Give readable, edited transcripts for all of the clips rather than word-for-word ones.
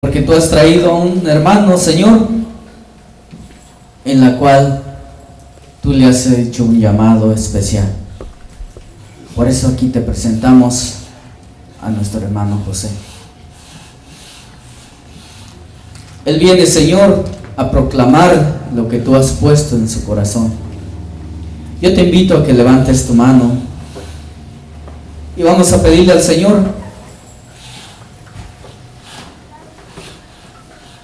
Porque tú has traído a un hermano, Señor, en la cual tú le has hecho un llamado especial. Por eso aquí te presentamos a nuestro hermano José. Él viene, Señor, a proclamar lo que tú has puesto en su corazón. Yo te invito a que levantes tu mano y vamos a pedirle al Señor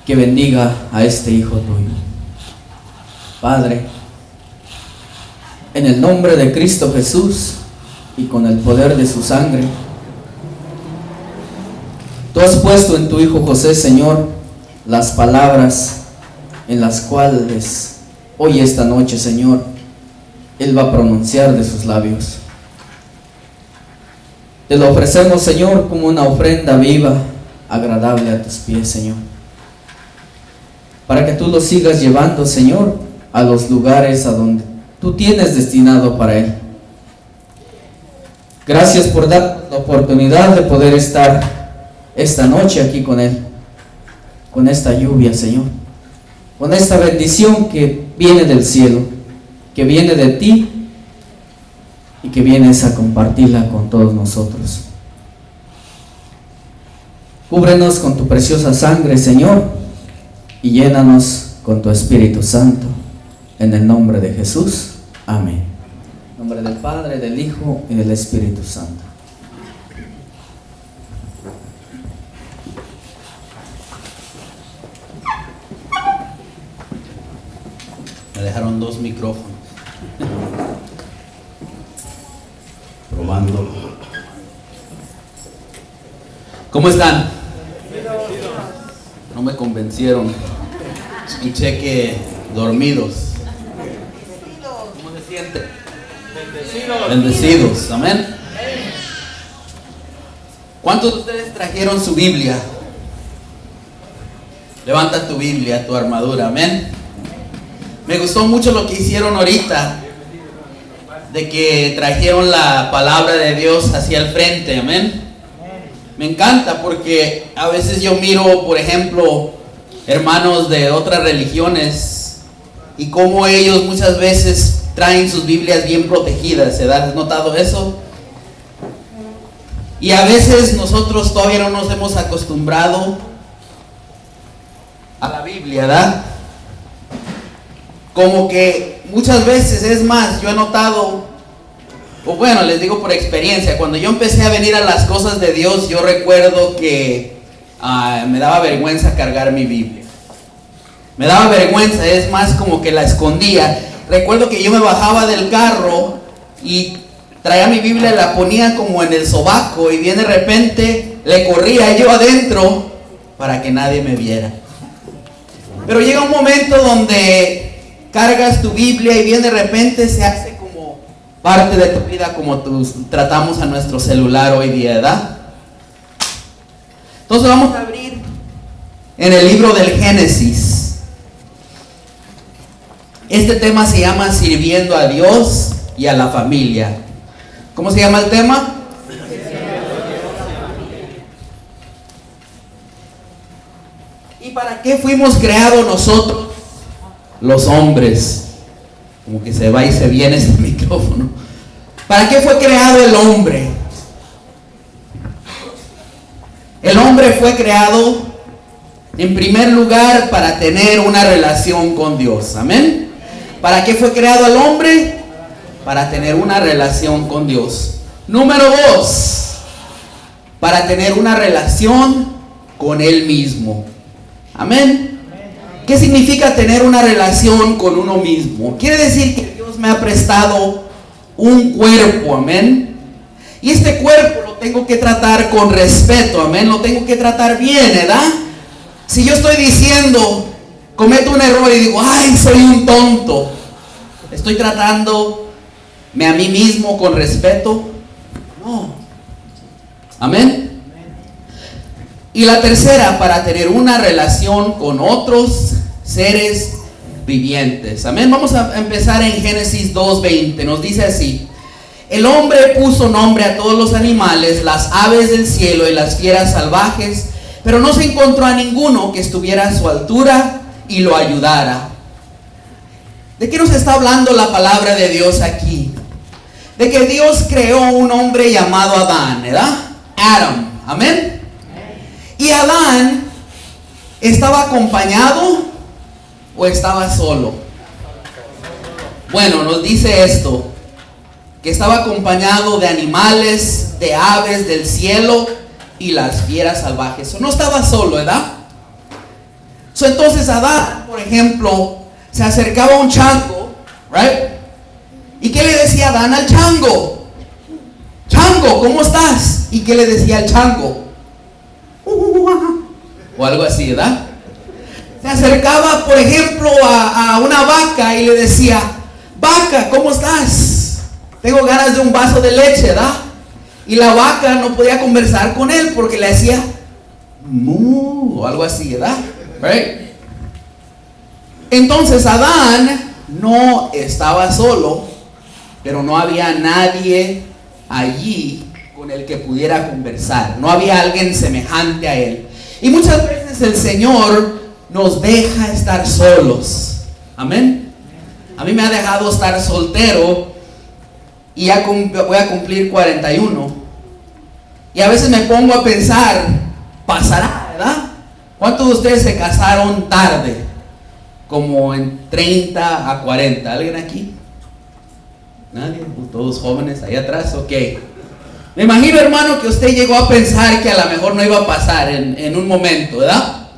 que bendiga a este hijo tuyo. Padre, en el nombre de Cristo Jesús y con el poder de su sangre, tú has puesto en tu hijo José, Señor, las palabras en las cuales hoy esta noche, Señor, él va a pronunciar de sus labios. Te lo ofrecemos, Señor, como una ofrenda viva, agradable a tus pies, Señor, para que tú lo sigas llevando, Señor, a los lugares a donde tú tienes destinado para él. Gracias por dar la oportunidad de poder estar esta noche aquí con él, con esta lluvia, Señor, con esta bendición que viene del cielo, que viene de ti y que vienes a compartirla con todos nosotros. Cúbrenos con tu preciosa sangre, Señor, y llénanos con tu Espíritu Santo, en el nombre de Jesús. Amén. En nombre del Padre, del Hijo y del Espíritu Santo. Me dejaron 2 micrófonos. Probando. ¿Cómo están? No me convencieron. Escuché que dormidos. ¿Cómo se sienten? Bendecidos. Amén. ¿Cuántos de ustedes trajeron su Biblia? Levanta tu Biblia, tu armadura. Amén. Me gustó mucho lo que hicieron ahorita, de que trajeron la palabra de Dios hacia el frente. Amén. Me encanta porque a veces yo miro, por ejemplo, hermanos de otras religiones y cómo ellos muchas veces traen sus Biblias bien protegidas. ¿Se has notado eso? Y a veces nosotros todavía no nos hemos acostumbrado a la Biblia, ¿verdad? Como que muchas veces, es más, yo he notado, o bueno, les digo por experiencia, cuando yo empecé a venir a las cosas de Dios, yo recuerdo que me daba vergüenza cargar mi Biblia. Me daba vergüenza, es más, como que la escondía. Recuerdo que yo me bajaba del carro y traía mi Biblia, la ponía como en el sobaco y bien de repente le corría yo adentro para que nadie me viera. Pero llega un momento donde cargas tu Biblia y bien de repente se hace como parte de tu vida, como tratamos a nuestro celular hoy día, ¿verdad? Entonces vamos a abrir en el libro del Génesis. Este tema se llama Sirviendo a Dios y a la familia. ¿Cómo se llama el tema? ¿Y para qué fuimos creados nosotros, los hombres? Como que se va y se viene este micrófono. ¿Para qué fue creado el hombre? El hombre fue creado en primer lugar para tener una relación con Dios. Amén. ¿Para qué fue creado el hombre? Para tener una relación con Dios. Número 2, para tener una relación con Él mismo. Amén. ¿Qué significa tener una relación con uno mismo? Quiere decir que Dios me ha prestado un cuerpo, amén. Y este cuerpo lo tengo que tratar con respeto, amén. Lo tengo que tratar bien, ¿verdad? Si yo estoy diciendo, cometo un error y digo, ay, soy un tonto, ¿estoy tratándome a mí mismo con respeto? No. Amén. Y la tercera, para tener una relación con otros seres vivientes. Amén. Vamos a empezar en Génesis 2:20. Nos dice así: el hombre puso nombre a todos los animales, las aves del cielo y las fieras salvajes, pero no se encontró a ninguno que estuviera a su altura y lo ayudara. ¿De qué nos está hablando la palabra de Dios aquí? De que Dios creó un hombre llamado Adán, ¿verdad? Adam, amén. Y Adán estaba acompañado o estaba solo. Bueno, nos dice esto, que estaba acompañado de animales, de aves del cielo y las fieras salvajes. No estaba solo, ¿verdad? Entonces Adán, por ejemplo, se acercaba a un chango, right? ¿Y qué le decía Adán al chango? Chango, ¿cómo estás? ¿Y qué le decía al chango? O algo así, ¿verdad? Se acercaba, por ejemplo, a una vaca y le decía, vaca, ¿cómo estás? Tengo ganas de un vaso de leche, ¿verdad? Y la vaca no podía conversar con él porque le hacía mu o algo así, ¿verdad? Right? Entonces Adán no estaba solo, pero no había nadie allí con el que pudiera conversar. No había alguien semejante a él. Y muchas veces el Señor nos deja estar solos. Amén. A mí me ha dejado estar soltero y ya voy a cumplir 41. Y a veces me pongo a pensar, pasará, ¿verdad? ¿Cuántos de ustedes se casaron tarde? Como en 30 a 40. ¿Alguien aquí? ¿Nadie? ¿Todos jóvenes ahí atrás? Ok. Me imagino, hermano, que usted llegó a pensar que a lo mejor no iba a pasar en un momento, ¿verdad?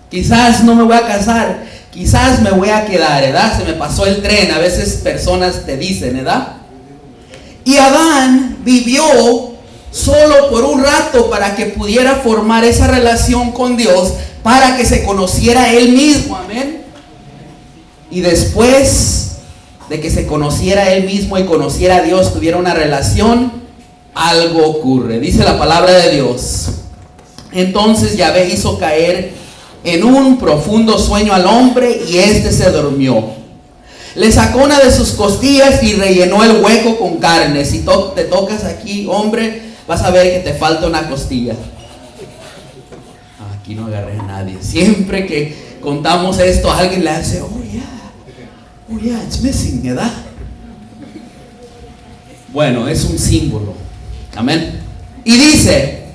Quizás no me voy a casar, quizás me voy a quedar, ¿verdad? Se me pasó el tren, a veces personas te dicen, ¿verdad? Y Adán vivió solo por un rato para que pudiera formar esa relación con Dios, para que se conociera él mismo, amén. Y después de que se conociera él mismo y conociera a Dios, tuviera una relación, algo ocurre. Dice la palabra de Dios. Entonces Yahvé hizo caer en un profundo sueño al hombre y éste se durmió. Le sacó una de sus costillas y rellenó el hueco con carne. Si te tocas aquí, hombre, vas a ver que te falta una costilla. Aquí no agarré a nadie. Siempre que contamos esto, alguien le hace, oh yeah, it's missing, ¿verdad? Bueno, es un símbolo. Amén. Y dice,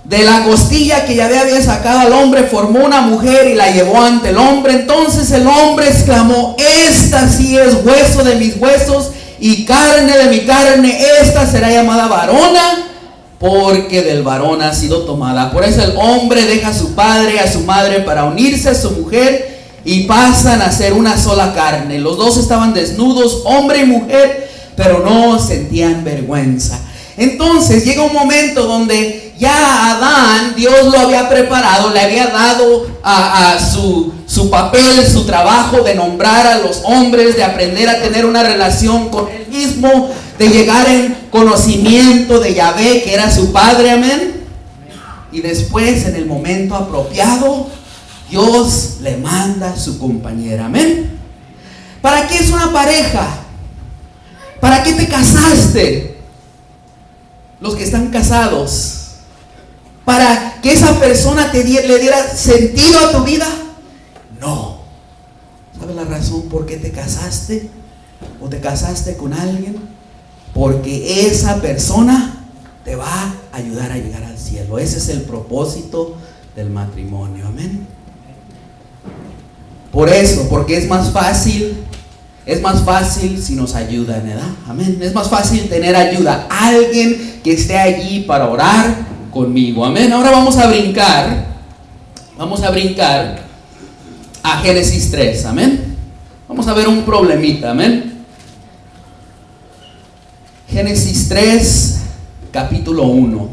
de la costilla que Yahvé había sacado al hombre, formó una mujer y la llevó ante el hombre. Entonces el hombre exclamó, esta sí es hueso de mis huesos y carne de mi carne, esta será llamada varona, porque del varón ha sido tomada. Por eso el hombre deja a su padre y a su madre para unirse a su mujer y pasan a ser una sola carne. Los dos estaban desnudos, hombre y mujer, pero no sentían vergüenza. Entonces llega un momento donde ya Adán, Dios lo había preparado, le había dado a su papel, su trabajo de nombrar a los hombres, de aprender a tener una relación con él mismo, de llegar en conocimiento de Yahvé, que era su padre, amén. Y después, en el momento apropiado, Dios le manda a su compañera, amén. ¿Para qué es una pareja? ¿Para qué te casaste? Los que están casados, ¿para que esa persona le diera sentido a tu vida? No. ¿Sabes la razón por qué te casaste? ¿O te casaste con alguien? Porque esa persona te va a ayudar a llegar al cielo. Ese es el propósito del matrimonio, amén. Por eso, porque es más fácil si nos ayudan, ¿verdad? Amén. Es más fácil tener ayuda, alguien que esté allí para orar conmigo, amén. Ahora vamos a brincar a Génesis 3, amén. Vamos a ver un problemita, amén. Génesis 3, capítulo 1.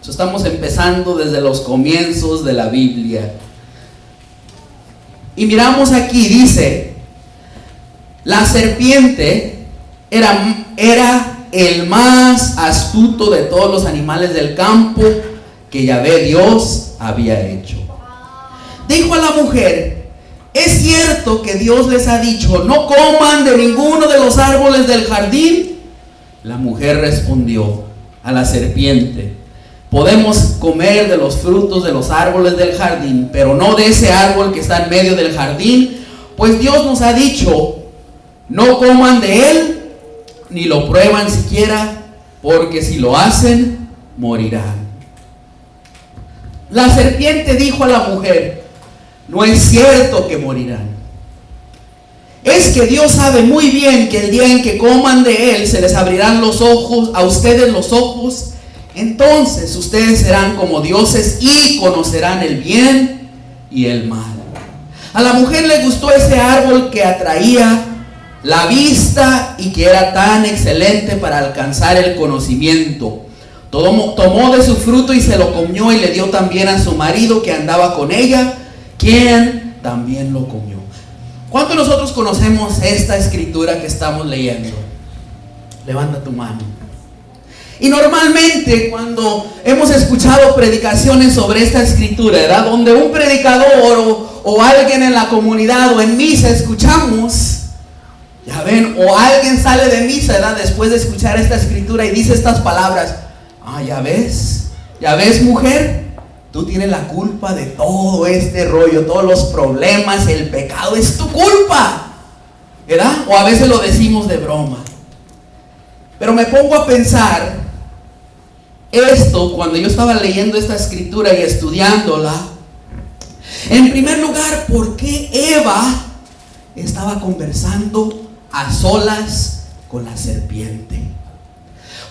Estamos empezando desde los comienzos de la Biblia. Y miramos aquí, dice, la serpiente era el más astuto de todos los animales del campo que Yahvé Dios había hecho. Dijo a la mujer, ¿es cierto que Dios les ha dicho, no coman de ninguno de los árboles del jardín? La mujer respondió, a la serpiente: podemos comer de los frutos de los árboles del jardín, pero no de ese árbol que está en medio del jardín, pues Dios nos ha dicho: no coman de él, ni lo prueban siquiera, porque si lo hacen, morirán. La serpiente dijo a la mujer: no es cierto que morirán. Es que Dios sabe muy bien que el día en que coman de él, se les abrirán los ojos, a ustedes los ojos. Entonces ustedes serán como dioses y conocerán el bien y el mal. A la mujer le gustó ese árbol que atraía la vista y que era tan excelente para alcanzar el conocimiento. Tomó de su fruto y se lo comió, y le dio también a su marido que andaba con ella, quien también lo comió. ¿Cuántos de nosotros conocemos esta escritura que estamos leyendo? Levanta tu mano. Y normalmente cuando hemos escuchado predicaciones sobre esta escritura, ¿verdad?, donde un predicador o alguien en la comunidad o en misa escuchamos, ya ven, o alguien sale de misa, ¿verdad?, después de escuchar esta escritura y dice estas palabras: ya ves, mujer, tú tienes la culpa de todo este rollo, todos los problemas, el pecado es tu culpa, ¿verdad? O a veces lo decimos de broma. Pero me pongo a pensar esto cuando yo estaba leyendo esta escritura y estudiándola. En primer lugar, ¿por qué Eva estaba conversando a solas con la serpiente?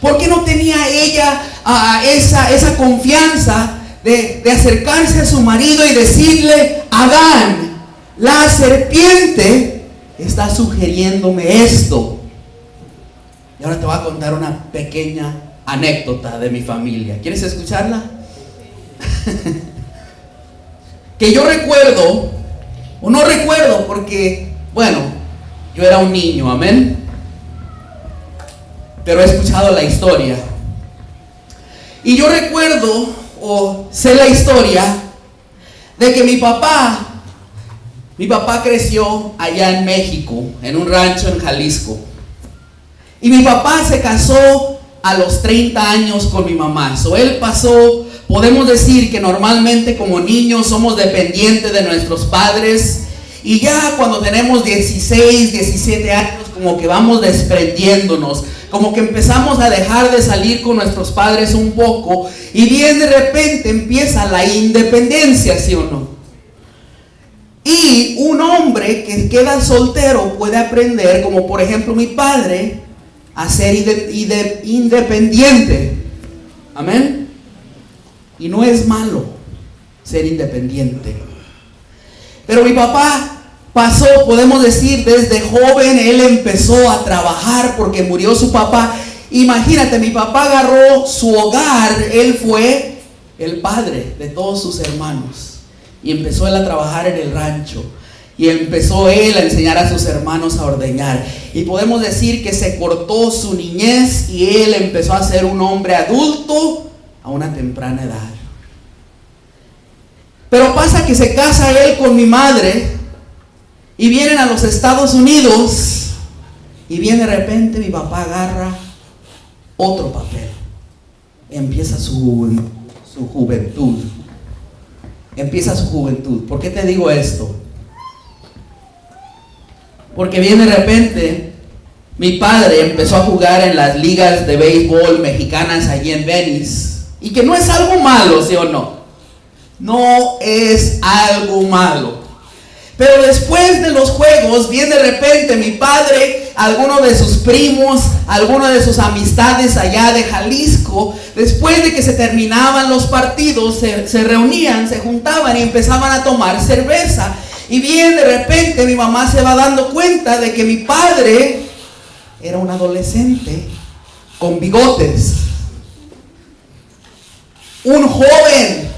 ¿Por qué no tenía ella esa confianza de acercarse a su marido y decirle: Adán, la serpiente está sugiriéndome esto? Y ahora te voy a contar una pequeña anécdota de mi familia. ¿Quieres escucharla? Que yo recuerdo, o no recuerdo porque, bueno, yo era un niño, amén, pero he escuchado la historia. Y yo recuerdo, o sé la historia, de que mi papá creció allá en México, en un rancho en Jalisco. Y mi papá se casó a los 30 años con mi mamá. Él pasó, podemos decir que normalmente como niños somos dependientes de nuestros padres. Y ya cuando tenemos 16, 17 años, como que vamos desprendiéndonos, como que empezamos a dejar de salir con nuestros padres un poco, y bien de repente empieza la independencia, ¿sí o no? Y un hombre que queda soltero puede aprender, como por ejemplo mi padre, a ser independiente. Amén. Y no es malo ser independiente. Pero mi papá pasó, podemos decir, desde joven, él empezó a trabajar porque murió su papá. Imagínate, mi papá agarró su hogar, él fue el padre de todos sus hermanos. Y empezó él a trabajar en el rancho. Y empezó él a enseñar a sus hermanos a ordeñar. Y podemos decir que se cortó su niñez y él empezó a ser un hombre adulto a una temprana edad. Pero pasa que se casa él con mi madre y vienen a los Estados Unidos, y viene de repente mi papá agarra otro papel. Empieza su juventud. Empieza su juventud. ¿Por qué te digo esto? Porque viene de repente, mi padre empezó a jugar en las ligas de béisbol mexicanas allí en Venice. Y que no es algo malo, ¿sí o no? No es algo malo. Pero después de los juegos, viene de repente mi padre, alguno de sus primos, alguno de sus amistades allá de Jalisco, después de que se terminaban los partidos, se reunían, se juntaban y empezaban a tomar cerveza. Y bien de repente mi mamá se va dando cuenta de que mi padre era un adolescente con bigotes, un joven.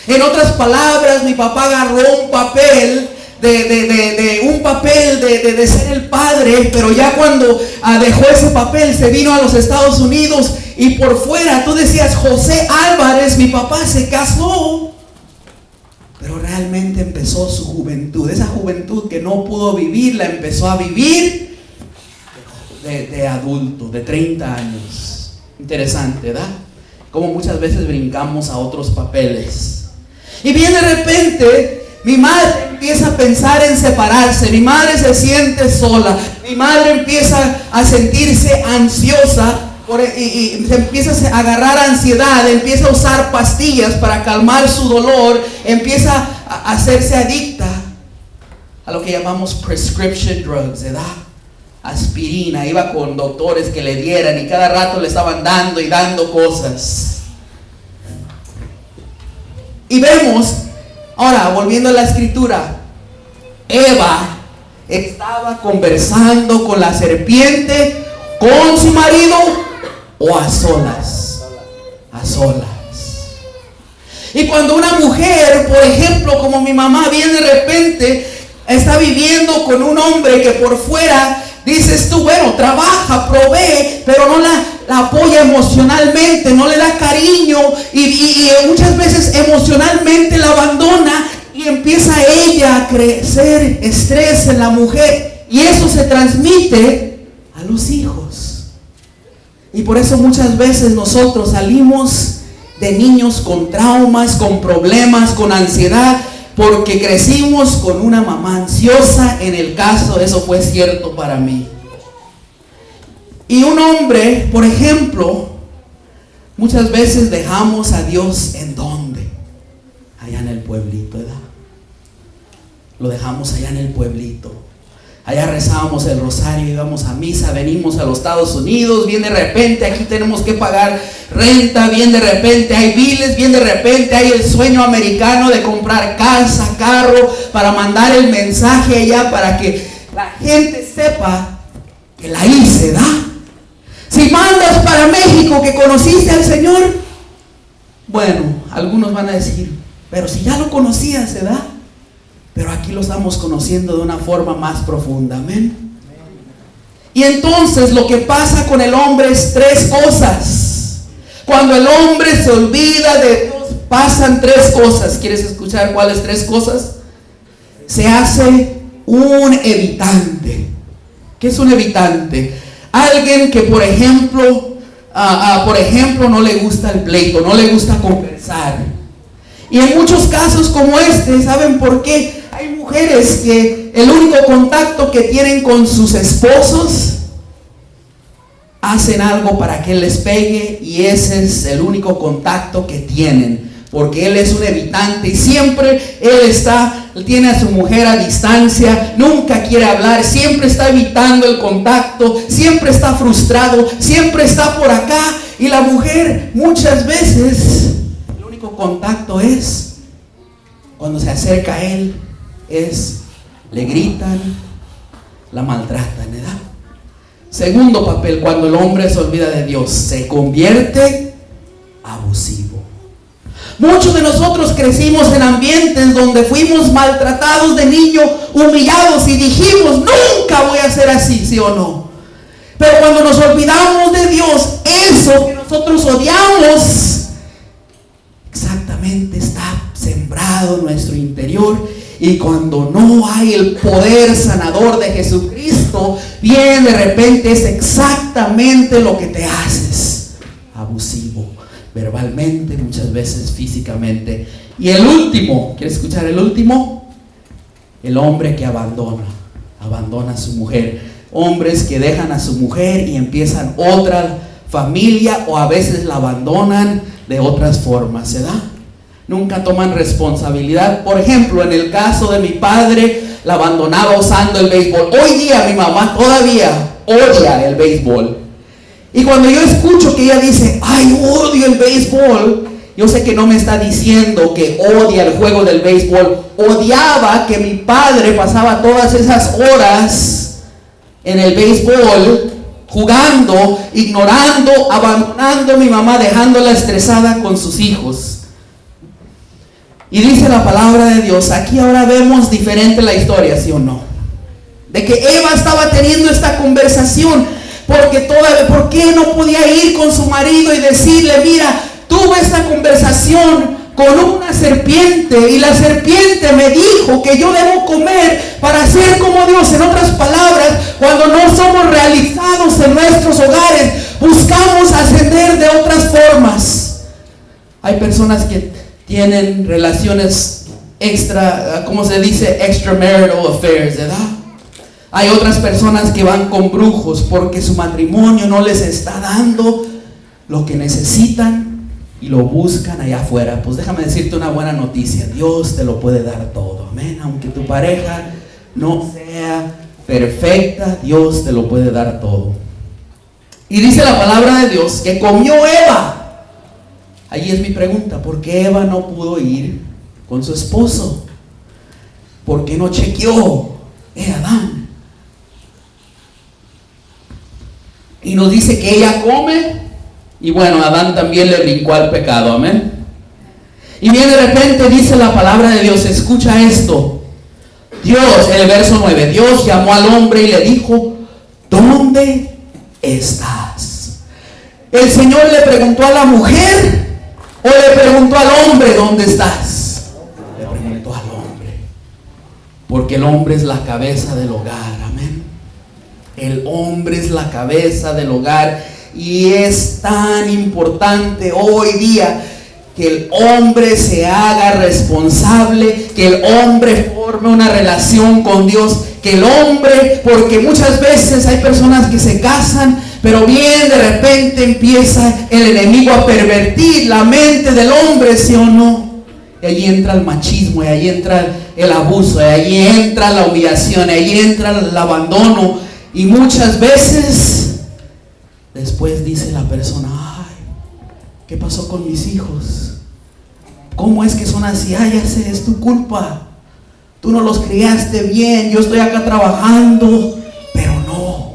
En otras palabras, mi papá agarró un papel de ser el padre, pero ya cuando dejó ese papel, se vino a los Estados Unidos, y por fuera tú decías: José Álvarez, mi papá se casó. Pero realmente empezó su juventud, esa juventud que no pudo vivir, la empezó a vivir de adulto, de 30 años. Interesante, ¿verdad? Como muchas veces brincamos a otros papeles. Y bien de repente, mi madre empieza a pensar en separarse, mi madre se siente sola, mi madre empieza a sentirse ansiosa y se empieza a agarrar ansiedad, empieza a usar pastillas para calmar su dolor, empieza a hacerse adicta a lo que llamamos prescription drugs, ¿verdad? Aspirina, iba con doctores que le dieran y cada rato le estaban dando y dando cosas. Y vemos, ahora volviendo a la escritura, Eva estaba conversando con la serpiente, con su marido o a solas. A solas. Y cuando una mujer, por ejemplo, como mi mamá, viene de repente, está viviendo con un hombre que por fuera dices tú, bueno, trabaja, provee, pero no la apoya emocionalmente, no le da cariño y muchas veces emocionalmente la abandona y empieza ella a crecer estrés en la mujer y eso se transmite a los hijos. Y por eso muchas veces nosotros salimos de niños con traumas, con problemas, con ansiedad, porque crecimos con una mamá ansiosa. En el caso, eso fue cierto para mí. Y un hombre, por ejemplo, muchas veces dejamos a Dios ¿en dónde? Allá en el pueblito, ¿verdad? Lo dejamos allá en el pueblito. Allá rezábamos el rosario, íbamos a misa, venimos a los Estados Unidos, bien de repente aquí tenemos que pagar renta, bien de repente hay biles, bien de repente hay el sueño americano de comprar casa, carro, para mandar el mensaje allá para que la gente sepa que la hice, ¿da? Si mandas para México que conociste al Señor, bueno, algunos van a decir, pero si ya lo conocías, ¿verdad? Pero aquí lo estamos conociendo de una forma más profunda, amén. Y entonces lo que pasa con el hombre es tres cosas. Cuando el hombre se olvida de Dios, pasan tres cosas. ¿Quieres escuchar cuáles tres cosas? Se hace un evitante. ¿Qué es un evitante? Alguien que, por ejemplo, no le gusta el pleito, no le gusta conversar. Y en muchos casos como este, ¿saben por qué? Hay mujeres que el único contacto que tienen con sus esposos, hacen algo para que él les pegue y ese es el único contacto que tienen, porque él es un evitante y siempre él tiene a su mujer a distancia, nunca quiere hablar, siempre está evitando el contacto, siempre está frustrado, siempre está por acá y la mujer muchas veces el único contacto es cuando se acerca a él, le gritan, la maltratan, ¿verdad? Segundo papel, cuando el hombre se olvida de Dios, se convierte abusivo. Muchos de nosotros crecimos en ambientes donde fuimos maltratados de niño, humillados y dijimos, nunca voy a ser así, ¿sí o no? Pero cuando nos olvidamos de Dios, eso que nosotros odiamos, exactamente está sembrado en nuestro interior. Y cuando no hay el poder sanador de Jesucristo, bien de repente es exactamente lo que te haces. Abusivo, verbalmente, muchas veces físicamente. Y el último, ¿quieres escuchar el último? El hombre que abandona a su mujer. Hombres que dejan a su mujer y empiezan otra familia o a veces la abandonan de otras formas, ¿verdad? Nunca toman responsabilidad. Por ejemplo, en el caso de mi padre, la abandonaba usando el béisbol. Hoy día mi mamá todavía odia el béisbol. Y cuando yo escucho que ella dice, ay, odio el béisbol, yo sé que no me está diciendo que odia el juego del béisbol. Odiaba que mi padre pasaba todas esas horas en el béisbol, jugando, ignorando, abandonando a mi mamá, dejándola estresada con sus hijos. Y dice la palabra de Dios, aquí ahora vemos diferente la historia, ¿sí o no? De que Eva estaba teniendo esta conversación, ¿por qué no podía ir con su marido y decirle, mira, tuve esta conversación con una serpiente y la serpiente me dijo que yo debo comer para ser como Dios? En otras palabras, cuando no somos realizados en nuestros hogares, buscamos ascender de otras formas. Hay personas que tienen relaciones ¿cómo se dice? Extramarital affairs, ¿verdad? Hay otras personas que van con brujos porque su matrimonio no les está dando lo que necesitan y lo buscan allá afuera. Pues déjame decirte una buena noticia: Dios te lo puede dar todo, amén. Aunque tu pareja no sea perfecta, Dios te lo puede dar todo. Y dice la palabra de Dios que comió Eva. Ahí es mi pregunta: ¿por qué Eva no pudo ir con su esposo? ¿Por qué no chequeó Adán? Y nos dice que ella come, y bueno, Adán también le brincó al pecado, amén. Y bien, de repente dice la palabra de Dios, escucha esto. Dios, el verso 9, Dios llamó al hombre y le dijo: ¿dónde estás? El Señor le preguntó a la mujer, ¿o le preguntó al hombre dónde estás? Le preguntó al hombre, porque el hombre es la cabeza del hogar, amén. El hombre es la cabeza del hogar, y es tan importante hoy día que el hombre se haga responsable, que el hombre forme una relación con Dios, que el hombre, porque muchas veces hay personas que se casan, pero bien de repente empieza el enemigo a pervertir la mente del hombre, ¿sí o no? Y ahí entra el machismo, y ahí entra el abuso, y ahí entra la humillación, y ahí entra el abandono, y muchas veces después dice la persona: ay, ¿qué pasó con mis hijos? ¿Cómo es que son así? Ay, ya sé, es tu culpa. Tú no los criaste bien, yo estoy acá trabajando. Pero no.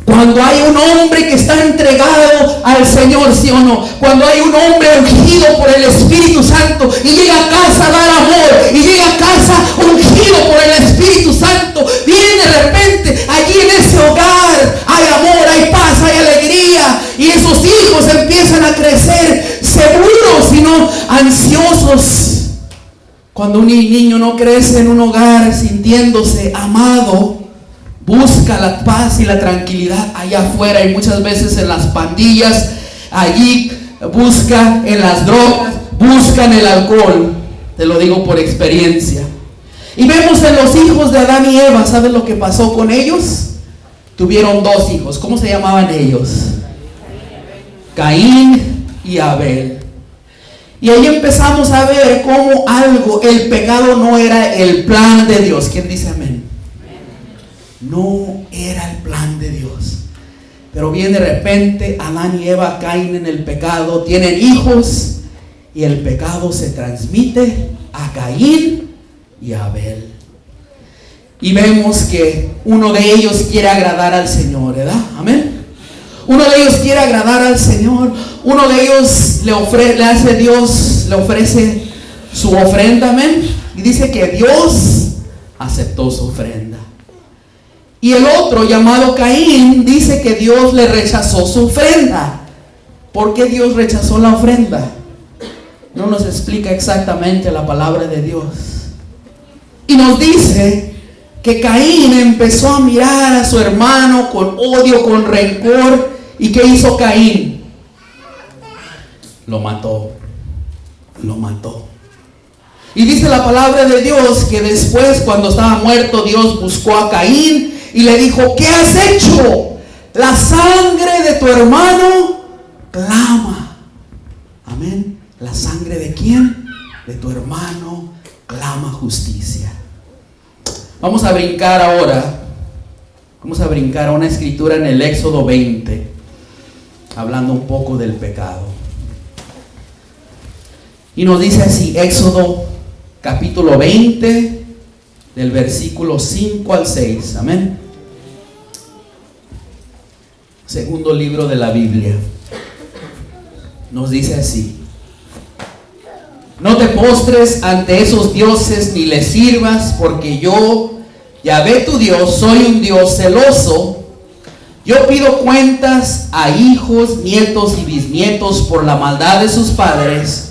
Cuando hay un hombre que está entregado al Señor, ¿sí o no? Cuando hay un hombre ungido por el Espíritu Santo y llega a casa a dar amor, y llega a casa ungido por el Espíritu Santo, viene de repente, allí en ese hogar hay amor, hay paz, hay alegría, y esos hijos empiezan a crecer seguros y no ansiosos. Cuando un niño no crece en un hogar sintiéndose amado, busca la paz y la tranquilidad allá afuera, y muchas veces en las pandillas, allí busca en las drogas, busca en el alcohol. Te lo digo por experiencia. Y vemos en los hijos de Adán y Eva, ¿sabes lo que pasó con ellos? Tuvieron dos hijos. ¿Cómo se llamaban ellos? Caín y Abel. Y ahí empezamos a ver cómo el pecado no era el plan de Dios. ¿Quién dice amén? No era el plan de Dios. Pero bien, de repente Adán y Eva caen en el pecado, tienen hijos, y el pecado se transmite a Caín y a Abel. Y vemos que uno de ellos quiere agradar al Señor, ¿verdad? Amén. Uno de ellos quiere agradar al Señor. Uno de ellos le ofrece su ofrenda, amén. Y dice que Dios aceptó su ofrenda. Y el otro, llamado Caín, dice que Dios le rechazó su ofrenda. ¿Por qué Dios rechazó la ofrenda? No nos explica exactamente la palabra de Dios. Y nos dice que Caín empezó a mirar a su hermano con odio, con rencor. ¿Y qué hizo Caín? Lo mató. Lo mató. Y dice la palabra de Dios que después, cuando estaba muerto, Dios buscó a Caín y le dijo: ¿qué has hecho? La sangre de tu hermano clama. Amén. ¿La sangre de quién? De tu hermano clama justicia. Vamos a brincar ahora. Vamos a brincar a una escritura en el Éxodo 20, hablando un poco del pecado. Y nos dice así, Éxodo capítulo 20, del versículo 5 al 6. Amén. Segundo libro de la Biblia. Nos dice así: no te postres ante esos dioses ni les sirvas, porque yo, Yahvé tu Dios, soy un Dios celoso. Yo pido cuentas a hijos, nietos y bisnietos por la maldad de sus padres,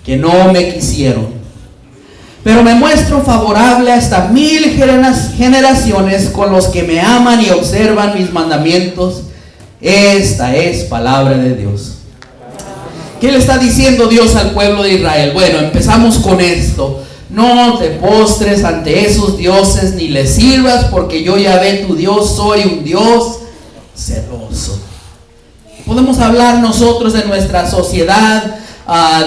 que no me quisieron. Pero me muestro favorable hasta 1000 generaciones con los que me aman y observan mis mandamientos Esta es palabra de Dios. ¿Qué le está diciendo Dios al pueblo de Israel? Bueno, empezamos con esto. No te postres ante esos dioses ni les sirvas, porque yo, Yahvé tu Dios, soy un Dios celoso. Podemos hablar nosotros de nuestra sociedad,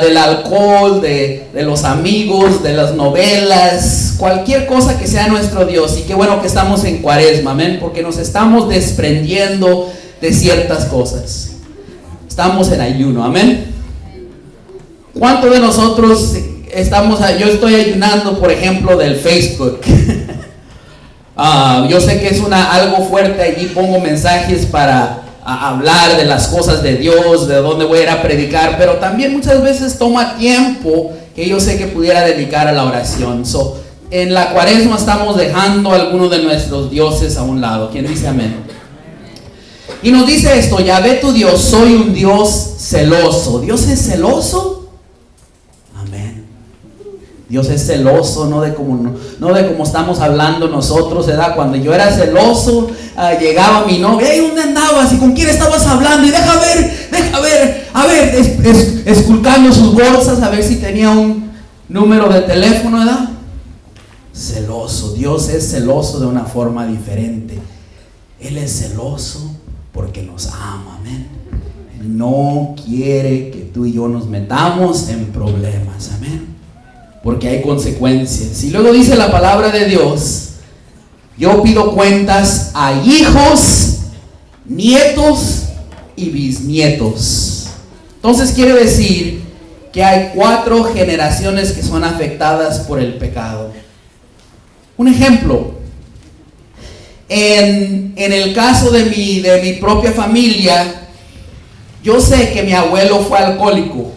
del alcohol, de los amigos, de las novelas, cualquier cosa que sea nuestro Dios. Y qué bueno que estamos en Cuaresma, amén, porque nos estamos desprendiendo de ciertas cosas. Estamos en ayuno, amén. ¿Cuántos de nosotros yo estoy ayunando, por ejemplo, del Facebook? Yo sé que es algo fuerte, allí pongo mensajes para hablar de las cosas de Dios, de dónde voy a ir a predicar, pero también muchas veces toma tiempo que yo sé que pudiera dedicar a la oración. En la Cuaresma estamos dejando algunos de nuestros dioses a un lado. ¿Quién dice amén? Y nos dice esto: Yahvé tu Dios, soy un Dios celoso. ¿Dios es celoso? Amén. Dios es celoso, no de como estamos hablando nosotros, ¿verdad? Cuando yo era celoso, llegaba mi novia: hey, ¿dónde andabas? ¿Y con quién estabas hablando? Y deja ver, esculcando sus bolsas a ver si tenía un número de teléfono, ¿verdad? Celoso. Dios es celoso de una forma diferente. Él es celoso porque nos ama, amén. No quiere que tú y yo nos metamos en problemas, amén, porque hay consecuencias. Y luego dice la palabra de Dios: yo pido cuentas a hijos, nietos y bisnietos. Entonces quiere decir que hay 4 generaciones que son afectadas por el pecado. Un ejemplo: en el caso de mi propia familia, yo sé que mi abuelo fue alcohólico.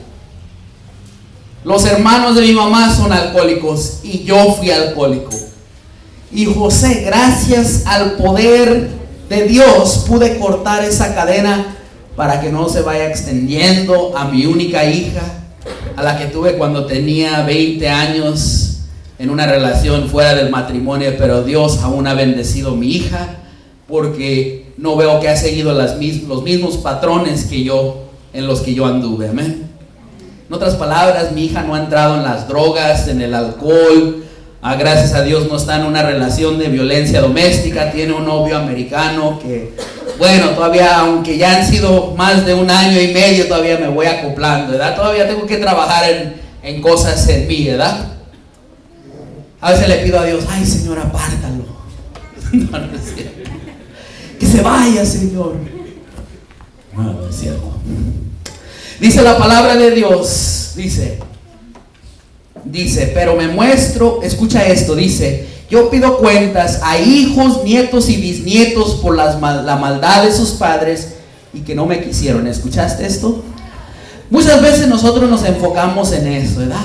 Los hermanos de mi mamá son alcohólicos y yo fui alcohólico. Y José, gracias al poder de Dios, pude cortar esa cadena para que no se vaya extendiendo a mi única hija, a la que tuve cuando tenía 20 años en una relación fuera del matrimonio, pero Dios aún ha bendecido a mi hija, porque no veo que ha seguido los mismos patrones en los que yo anduve, amén. En otras palabras, mi hija no ha entrado en las drogas, en el alcohol, gracias a Dios no está en una relación de violencia doméstica, tiene un novio americano que, bueno, todavía, aunque ya han sido más de 1 año y medio, todavía me voy acoplando, ¿verdad? Todavía tengo que trabajar en cosas en mí, ¿verdad? A veces le pido a Dios: ay, Señor, apártalo. No es cierto. Que se vaya, Señor. No es cierto. Dice la palabra de Dios, dice, pero me muestro, escucha esto, dice: yo pido cuentas a hijos, nietos y bisnietos por la maldad de sus padres y que no me quisieron. ¿Escuchaste esto? Muchas veces nosotros nos enfocamos en eso, ¿verdad?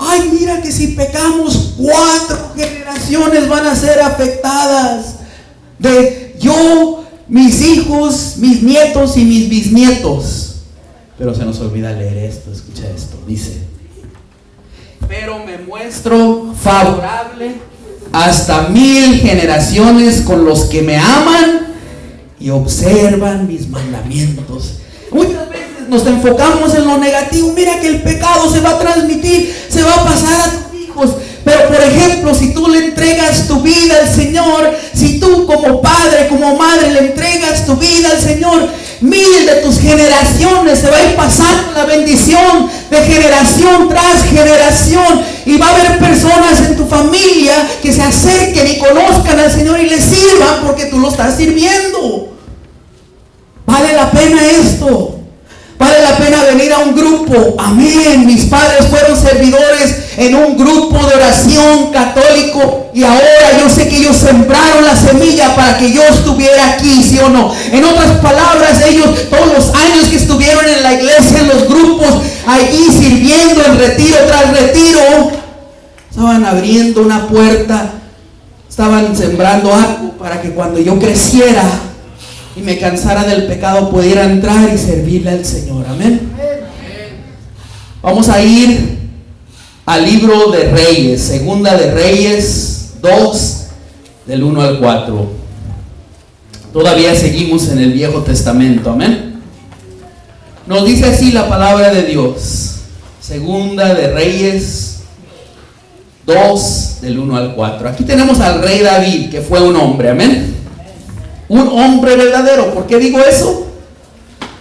Ay, mira que si pecamos 4 generaciones van a ser afectadas. De yo, mis hijos, mis nietos y mis bisnietos. Pero se nos olvida leer esto, escucha esto, dice: pero me muestro favorable hasta 1000 generaciones con los que me aman y observan mis mandamientos. Muchas veces nos enfocamos en lo negativo. Mira que el pecado se va a transmitir, se va a pasar a tus hijos. Pero por ejemplo, si tú le entregas tu vida al Señor, si tú como padre, como madre le entregas tu vida al Señor, 1000 de tus generaciones se va a ir pasando la bendición de generación tras generación. Y va a haber personas en tu familia que se acerquen y conozcan al Señor y le sirvan porque tú lo estás sirviendo. ¿Vale la pena esto? Vale la pena venir a un grupo. Amén. Mis padres fueron servidores en un grupo de oración católico y ahora yo sé que ellos sembraron la semilla para que yo estuviera aquí, ¿sí o no? En otras palabras, ellos todos los años que estuvieron en la iglesia, en los grupos, allí sirviendo en retiro tras retiro, estaban abriendo una puerta, estaban sembrando algo para que cuando yo creciera y me cansara del pecado pudiera entrar y servirle al Señor. Amén. Vamos a ir al libro de Reyes, Segunda de Reyes 2, del 1 al 4. Todavía seguimos en el Viejo Testamento, amén. Nos dice así la palabra de Dios. Segunda de Reyes 2, del 1 al 4. Aquí tenemos al rey David, que fue un hombre, amén. Un hombre verdadero. ¿Por qué digo eso?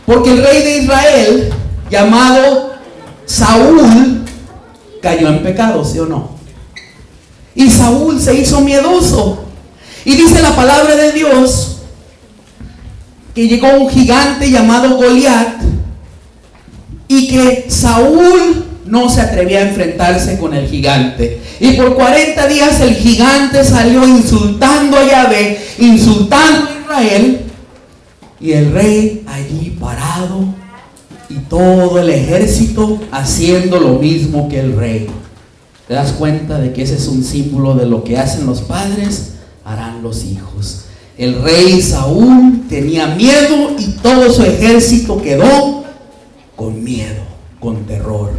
Porque el rey de Israel, llamado Saúl, cayó en pecado, ¿sí o no? Y Saúl se hizo miedoso. Y dice la palabra de Dios que llegó un gigante llamado Goliat, y que Saúl no se atrevía a enfrentarse con el gigante. Y por 40 días el gigante salió insultando a Yahvé, insultando a Israel, y el rey allí parado, y todo el ejército haciendo lo mismo que el rey. ¿Te das cuenta de que ese es un símbolo de lo que hacen los padres? Harán los hijos. El rey Saúl tenía miedo y todo su ejército quedó con miedo, con terror,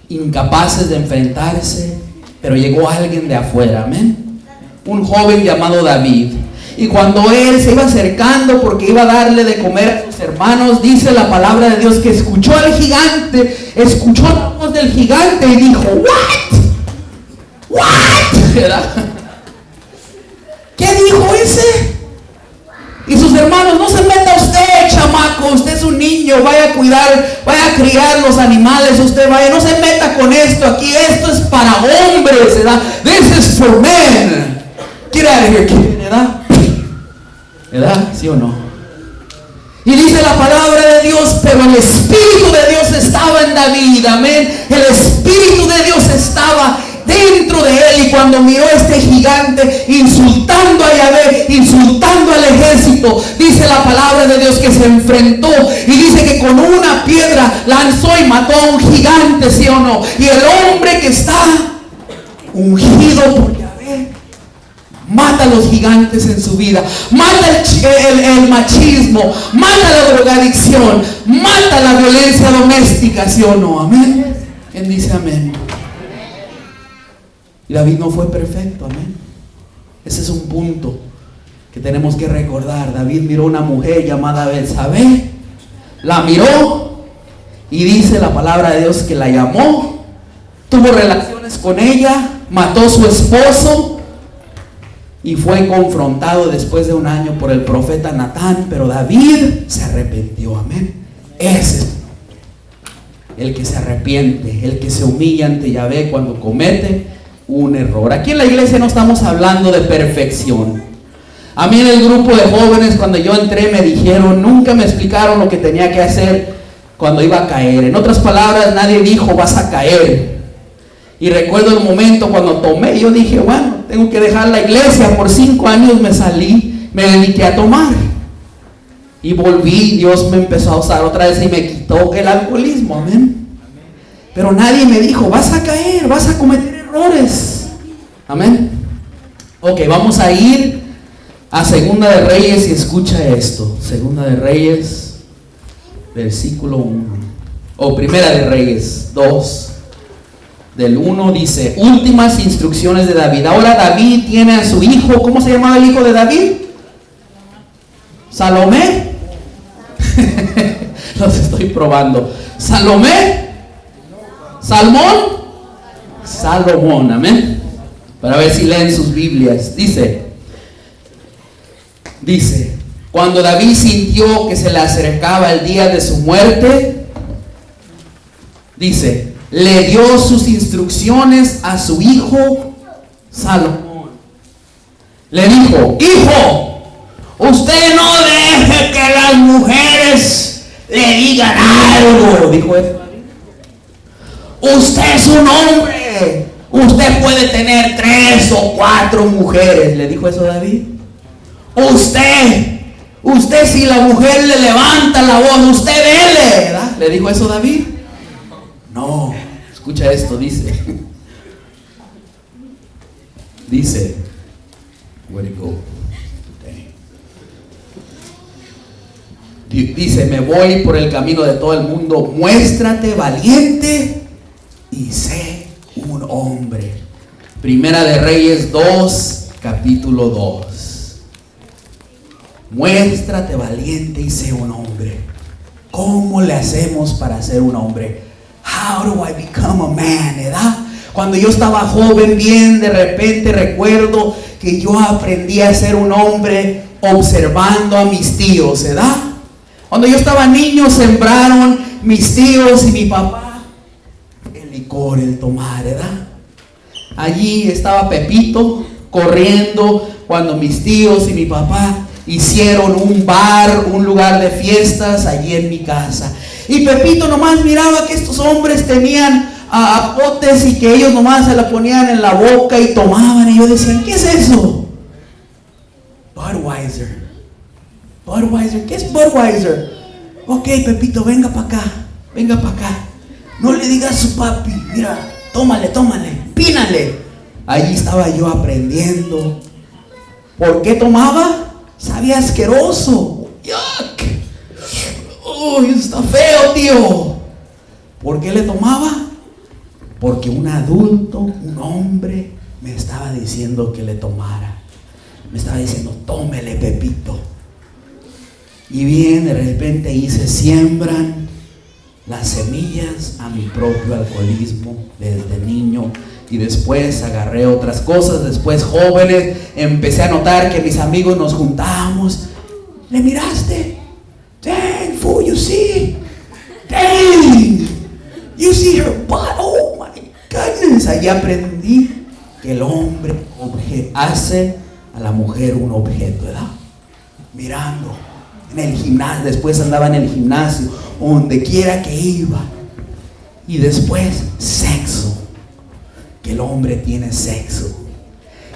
incapaces de enfrentarse. Pero llegó alguien de afuera, amén. Un joven llamado David. Y cuando él se iba acercando porque iba a darle de comer a sus hermanos, dice la palabra de Dios que escuchó al gigante, escuchó la voz del gigante y dijo: ¿What? ¿Verdad? ¿Qué dijo ese? Y sus hermanos: no se meta usted, chamaco, usted es un niño, vaya a cuidar, vaya a criar los animales, usted vaya, no se meta con esto aquí, esto es para hombres, ¿verdad? This is for men. Get out of here, kid, ¿verdad? ¿Verdad? ¿Sí o no? Y dice la palabra de Dios, pero el Espíritu de Dios estaba en David, amén. El Espíritu de Dios estaba dentro de él, y cuando miró a este gigante insultando a Yahvé, insultando al ejército, dice la palabra de Dios que se enfrentó, y dice que con una piedra lanzó y mató a un gigante, ¿sí o no? Y el hombre que está ungido por Yahvé mata a los gigantes en su vida, mata el machismo, mata la drogadicción, mata la violencia doméstica, ¿sí o no? Amén. ¿Quién dice amén? Y David no fue perfecto, amén. Ese es un punto que tenemos que recordar. David miró a una mujer llamada Betsabé, la miró, y dice la palabra de Dios que la llamó, tuvo relaciones con ella, mató a su esposo y fue confrontado después de un año por el profeta Natán. Pero David se arrepintió, amén. Ese es el que se arrepiente, el que se humilla ante Yahvé cuando comete un error. Aquí en la iglesia no estamos hablando de perfección. A mí en el grupo de jóvenes, cuando yo entré, me dijeron, nunca me explicaron lo que tenía que hacer cuando iba a caer. En otras palabras, nadie dijo: vas a caer. Y recuerdo el momento cuando tomé, yo dije: bueno, tengo que dejar la iglesia. Por 5 años me salí, me dediqué a tomar, y volví. Dios me empezó a usar otra vez y me quitó el alcoholismo, amén. Pero nadie me dijo: vas a caer, vas a cometer errores, amén. Ok, vamos a ir a Segunda de Reyes, y escucha esto. Segunda de Reyes, versículo 1, o Primera de Reyes 2, del 1, dice: últimas instrucciones de David. Ahora David tiene a su hijo. ¿Cómo se llamaba el hijo de David? Salomé. Los estoy probando. Salomé, Salmón, Salomón, amén. Para ver si leen sus Biblias. Dice, cuando David sintió que se le acercaba el día de su muerte, dice, le dio sus instrucciones a su hijo Salomón. Le dijo: hijo, usted no deje que las mujeres le digan algo. Dijo eso. Usted es un hombre, usted puede tener 3 o 4 mujeres. Le dijo eso David. Usted si la mujer le levanta la voz, usted dele, ¿verdad? Le dijo eso David. No, escucha esto, dice, where'd it go? Dice: me voy por el camino de todo el mundo, muéstrate valiente y sé un hombre. Primera de Reyes 2, capítulo 2. muéstrate valiente y sé un hombre. ¿Cómo le hacemos para ser un hombre? How do I become a man, ¿verdad? Cuando yo estaba joven, bien de repente recuerdo que yo aprendí a ser un hombre observando a mis tíos, ¿verdad? Cuando yo estaba niño sembraron mis tíos y mi papá el licor, el tomar, ¿verdad? Allí estaba Pepito corriendo cuando mis tíos y mi papá hicieron un bar, un lugar de fiestas allí en mi casa. Y Pepito nomás miraba que estos hombres tenían potes y que ellos nomás se la ponían en la boca y tomaban. Y yo decía, ¿qué es eso? Budweiser. Budweiser, ¿qué es Budweiser? Ok, Pepito, venga para acá, venga para acá. No le digas a su papi, mira, tómale, pínale. Allí estaba yo aprendiendo. ¿Por qué tomaba? Sabía asqueroso. Yuck. Uy, está feo, tío. ¿Por qué le tomaba? Porque un adulto, un hombre, me estaba diciendo que le tomara. Me estaba diciendo, tómele, Pepito. Y bien, de repente ahí se siembran las semillas a mi propio alcoholismo desde niño. Y después agarré otras cosas. Después, jóvenes, empecé a notar que mis amigos nos juntábamos. ¿Le miraste? Dang, fool, you see? Dang, you see her butt? Oh my goodness. Allí aprendí que el hombre hace a la mujer un objeto, ¿verdad? Mirando en el gimnasio. Después andaba en el gimnasio, donde quiera que iba. Y después, sexo. Que el hombre tiene sexo.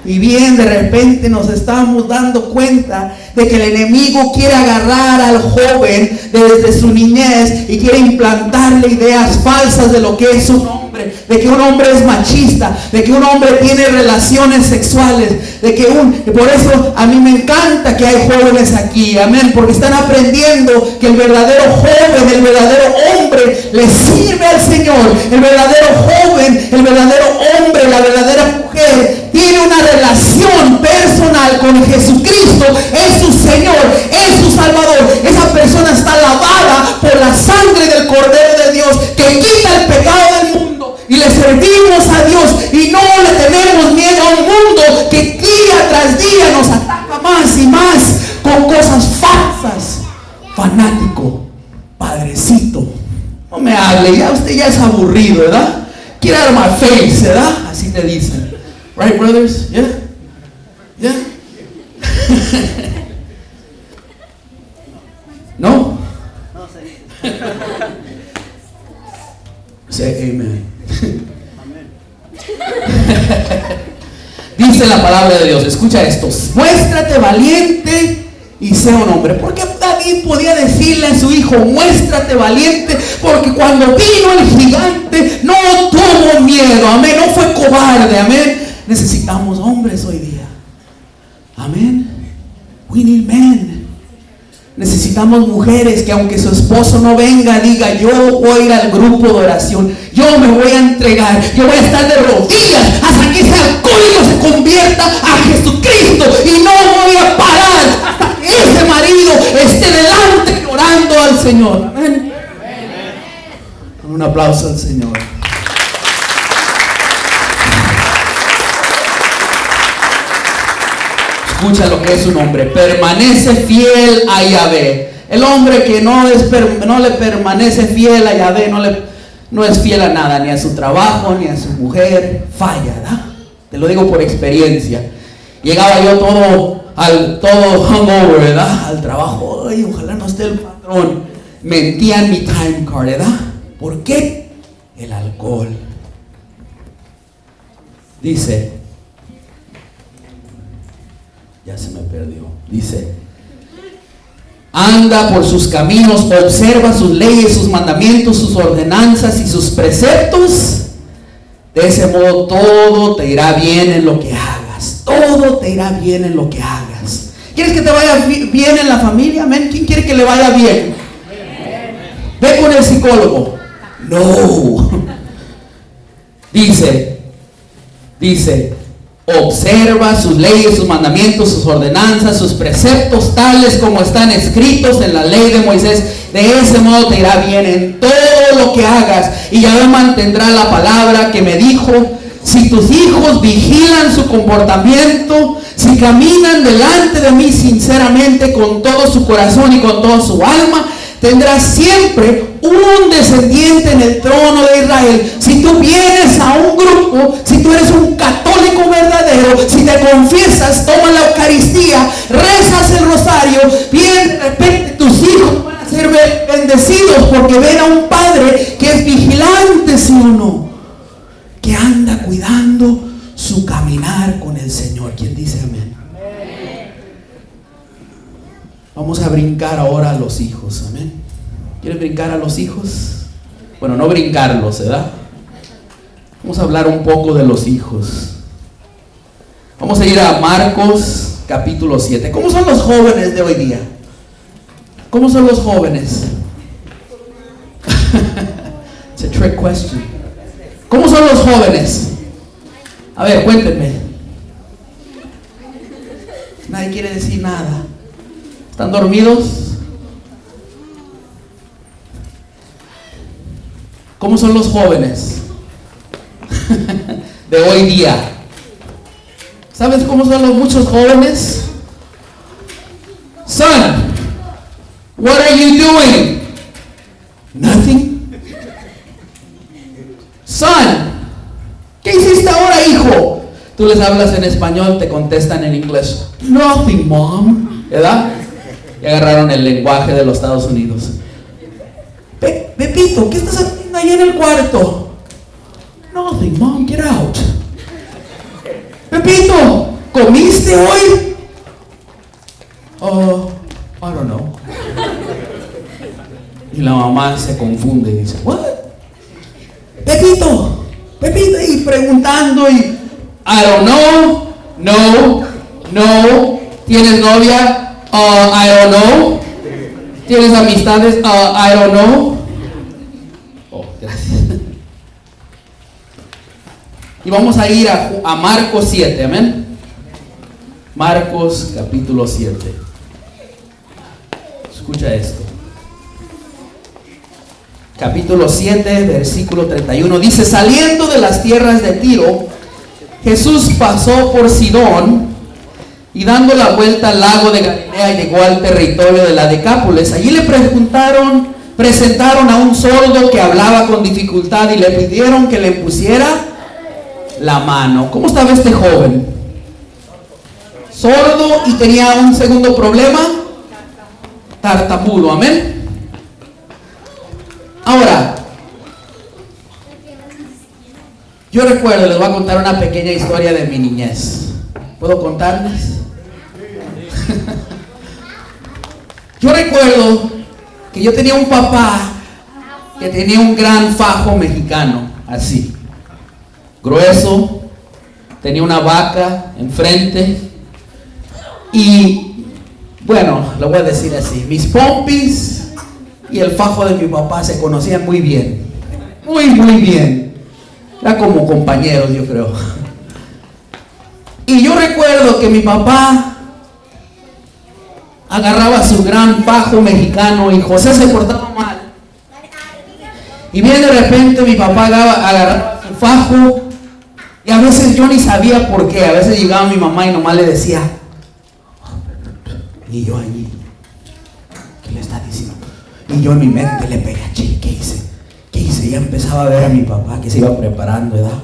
Y bien, de repente nos estamos dando cuenta de que el enemigo quiere agarrar al joven desde su niñez y quiere implantarle ideas falsas de lo que es un hombre, de que un hombre es machista, de que un hombre tiene relaciones sexuales, de que por eso a mí me encanta que hay jóvenes aquí, amén, porque están aprendiendo que el verdadero joven, el verdadero hombre le sirve al Señor. El verdadero joven, el verdadero hombre, la verdadera mujer tiene una relación personal con Jesucristo. Es su Señor, es su Salvador. Esa persona está lavada por la sangre del Cordero de Dios que quita el pecado del mundo. Y le servimos a Dios y no le tenemos miedo a un mundo que día tras día nos ataca más y más con cosas falsas. Fanático, padrecito, no me hable, ya usted ya es aburrido, ¿verdad? Get out of my face, ¿verdad? Así te dicen. Right, brothers? Yeah? Yeah? ¿No? Say amen. Dice la palabra de Dios, escucha esto: muéstrate valiente y sea un hombre. Porque David podía decirle a su hijo, muéstrate valiente, porque cuando vino el gigante no tuvo miedo, amén, no fue cobarde, amén. Necesitamos hombres hoy día, amén. We need men. Necesitamos mujeres que aunque su esposo no venga, diga, yo voy a ir al grupo de oración, yo me voy a entregar, yo voy a estar de rodillas hasta que ese alcohólico se convierta a Jesucristo, y no voy a parar hasta que ese marido esté delante orando al Señor. Amén. Un aplauso al Señor. Escucha lo que es un hombre: permanece fiel a Yahvé. El hombre que no le permanece fiel a Yahvé no es fiel a nada, ni a su trabajo, ni a su mujer. Falla, ¿verdad? Te lo digo por experiencia. Llegaba yo todo hungover, ¿verdad? Al trabajo. Ay, ojalá no esté el patrón. Mentía en mi time card, ¿verdad? ¿Por qué? El alcohol. Dice, ya se me perdió. Dice, anda por sus caminos, observa sus leyes, sus mandamientos, sus ordenanzas y sus preceptos. De ese modo todo te irá bien en lo que hagas. Todo te irá bien en lo que hagas. ¿Quieres que te vaya bien en la familia? Amén. ¿Quién quiere que le vaya bien? Ve con el psicólogo. No. Dice, observa sus leyes, sus mandamientos, sus ordenanzas, sus preceptos, tales como están escritos en la ley de Moisés, de ese modo te irá bien en todo lo que hagas, y Yahvé mantendrá la palabra que me dijo. Si tus hijos vigilan su comportamiento, si caminan delante de mí sinceramente con todo su corazón y con toda su alma, tendrás siempre un descendiente en el trono de Israel. Si tú vienes a un grupo, si tú eres un católico verdadero, si te confiesas, tomas la Eucaristía, rezas el rosario, bien de repente tus hijos van a ser bendecidos porque ven a un padre que es vigilante, ¿sí o no? Que anda cuidando su caminar con el Señor. ¿Quién dice amén? Vamos a brincar ahora a los hijos, amén. ¿Quieren brincar a los hijos? Bueno, no brincarlos, ¿verdad? Vamos a hablar un poco de los hijos. Vamos a ir a Marcos capítulo 7. ¿Cómo son los jóvenes de hoy día? ¿Cómo son los jóvenes? It's a trick question. ¿Cómo son los jóvenes? A ver, cuéntenme. Nadie quiere decir nada. ¿Están dormidos? ¿Cómo son los jóvenes de hoy día? ¿Sabes cómo son los muchos jóvenes? Son, what are you doing? Nothing. Son, ¿qué hiciste ahora, hijo? Tú les hablas en español, te contestan en inglés. Nothing, mom. ¿Verdad? Y agarraron el lenguaje de los Estados Unidos. Pepito, ¿qué estás haciendo ahí en el cuarto? Nothing, mom, get out. Pepito, ¿comiste hoy? I don't know. Y la mamá se confunde y dice, what? Pepito, y preguntando y I don't know, no, ¿tienes novia? I don't know. ¿Tienes amistades? I don't know. Oh, gracias. Y vamos a ir a Marcos 7, amén. Marcos capítulo 7. Escucha esto. Capítulo 7, versículo 31. Dice, saliendo de las tierras de Tiro, Jesús pasó por Sidón y dando la vuelta al lago de Galilea llegó al territorio de la Decápolis. Allí le presentaron a un sordo que hablaba con dificultad y le pidieron que le pusiera la mano. ¿Cómo estaba este joven? Sordo y tenía un segundo problema, tartamudo, amén. Ahora, yo recuerdo, les voy a contar una pequeña historia de mi niñez. ¿Puedo contarles? Yo recuerdo que yo tenía un papá que tenía un gran fajo mexicano, así, grueso, tenía una vaca enfrente y, bueno, lo voy a decir así, mis pompis y el fajo de mi papá se conocían muy bien, muy bien, era como compañeros, yo creo. Y yo recuerdo que mi papá agarraba su gran fajo mexicano y José se portaba mal. Y bien de repente mi papá agarraba su fajo y a veces yo ni sabía por qué. A veces llegaba mi mamá y nomás le decía, y yo allí, ¿qué le está diciendo? Y yo en mi mente le pegué, ¿qué hice? Y ya empezaba a ver a mi papá que se iba preparando, ¿verdad?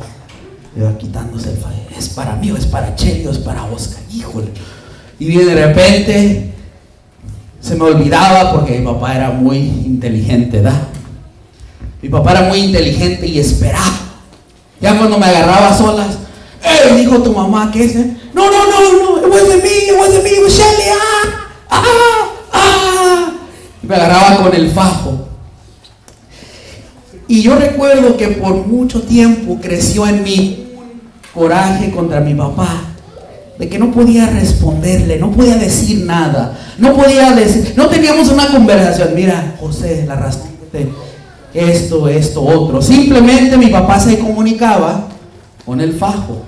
Iba quitándose el fajo. ¿Es para mí o es para Cheli o es para Oscar? Híjole. Y bien de repente se me olvidaba porque mi papá era muy inteligente, ¿verdad? Mi papá era muy inteligente y esperaba. Ya cuando me agarraba a solas, dijo tu mamá, ¿qué es? No, it wasn't me, it was Shelly, Y me agarraba con el fajo. Y yo recuerdo que por mucho tiempo creció en mí coraje contra mi papá, de que no podía responderle, no podía decir nada, no teníamos una conversación, mira, José, la rastrate, esto, otro. Simplemente mi papá se comunicaba con el fajo.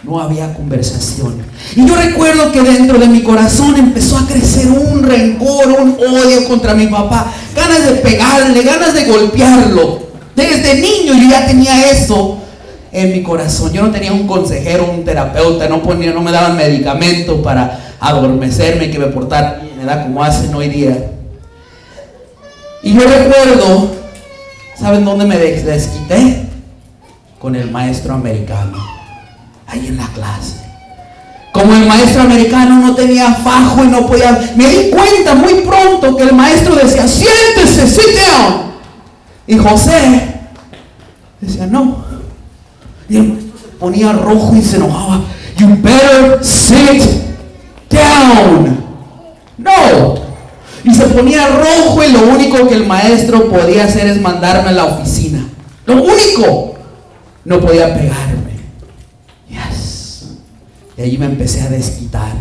No había conversación. Y yo recuerdo que dentro de mi corazón empezó a crecer un rencor, un odio contra mi papá. Ganas de pegarle, ganas de golpearlo. Desde niño yo ya tenía eso en mi corazón. Yo no tenía un consejero, un terapeuta, no me daban medicamento para adormecerme, que me portara bien, ¿verdad? Como hacen hoy día. Y yo recuerdo, ¿saben dónde me desquité? Con el maestro americano, ahí en la clase. Como el maestro americano no tenía fajo y no podía, me di cuenta muy pronto que el maestro decía, siéntese, sit down. Y José decía, no. Y el maestro se ponía rojo y se enojaba. You better sit down. No. Y se ponía rojo y lo único que el maestro podía hacer es mandarme a la oficina. Lo único. No podía pegarme. Yes. Y allí me empecé a desquitar.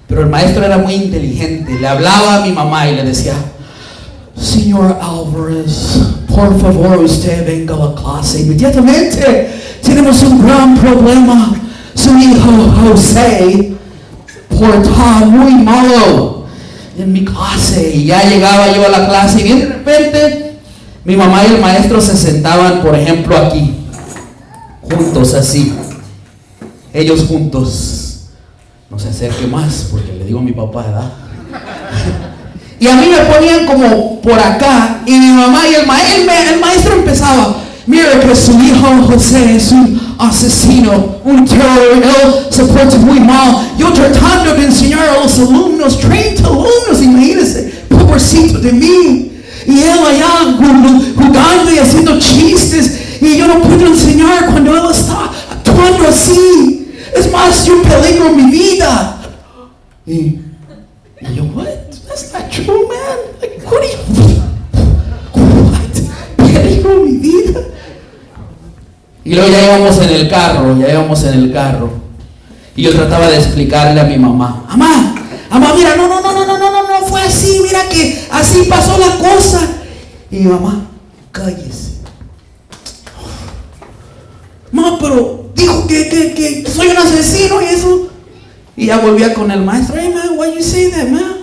Pero el maestro era muy inteligente. Le hablaba a mi mamá y le decía, señor Álvarez, por favor usted venga a la clase inmediatamente. Tenemos un gran problema. Su hijo José portaba muy malo en mi clase. Y ya llegaba yo a la clase y de repente mi mamá y el maestro se sentaban, por ejemplo, aquí. Juntos así. Ellos juntos. No se acerque más porque le digo a mi papá, ¿verdad? Y a mí me ponían como por acá. Y mi mamá y el maestro empezaba, mira que su hijo José es un asesino, un terror, él se porta muy mal. Yo tratando de enseñar a los alumnos, 30 alumnos, imagínense, pobrecito de mí. Y él allá jugando y haciendo chistes. Y yo no puedo enseñar cuando él está actuando así. Es más, yo peligro mi vida. Y yo, what? That's not true, man. Like, what are you... What? Peligro mi vida. Y luego ya íbamos en el carro. Y yo trataba de explicarle a mi mamá. Mamá, mira, no fue así. Mira que así pasó la cosa. Y mi mamá, cállese. Mamá, pero dijo que soy un asesino y eso. Y ya volvía con el maestro. Hey man, why you say that, man?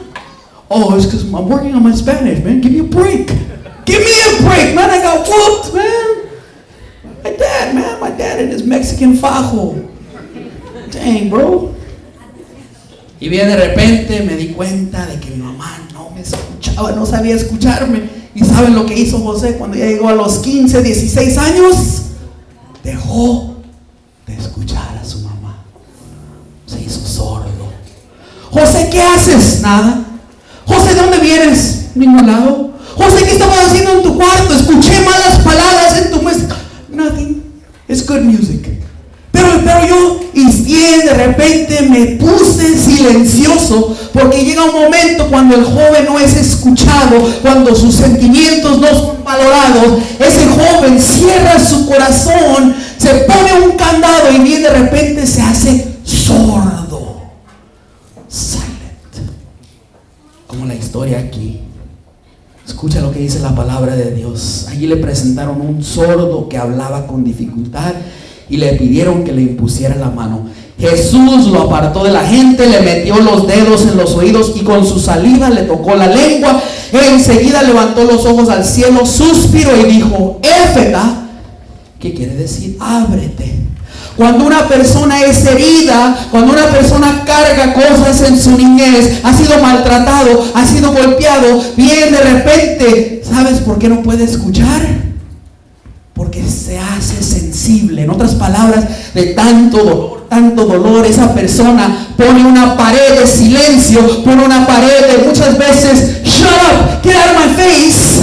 Oh, it's because I'm working on my Spanish, man. Give me a break. Give me a break, man. I got whooped, man. My dad and his Mexican fajo. Dang, bro. Y bien de repente me di cuenta de que mi mamá no me escuchaba, no sabía escucharme. ¿Y saben lo que hizo José cuando ya llegó a los 15, 16 años? Dejó de escuchar a su mamá. Se hizo sordo. José, ¿qué haces? Nada. José, ¿de dónde vienes? Ningún lado. José, ¿qué estabas haciendo en tu cuarto? Escuché malas palabras en tu música. Nothing. It's good music. Pero yo, y bien de repente me puse silencioso, porque llega un momento cuando el joven no es escuchado, cuando sus sentimientos no son valorados, ese joven cierra su corazón, se pone un candado y bien de repente se hace sordo. Silent. Como la historia aquí. Escucha lo que dice la palabra de Dios. Allí le presentaron un sordo que hablaba con dificultad y le pidieron que le impusiera la mano. Jesús lo apartó de la gente, le metió los dedos en los oídos y con su saliva le tocó la lengua. Enseguida levantó los ojos al cielo, suspiró y dijo, Éfeta, ¿qué quiere decir? Ábrete. Cuando una persona es herida, cuando una persona carga cosas en su niñez, ha sido maltratado, ha sido golpeado, bien de repente, ¿sabes por qué no puede escuchar? Porque se hace sensible. En otras palabras, de tanto dolor, esa persona pone una pared de silencio, pone una pared de muchas veces, shut up, get out of my face,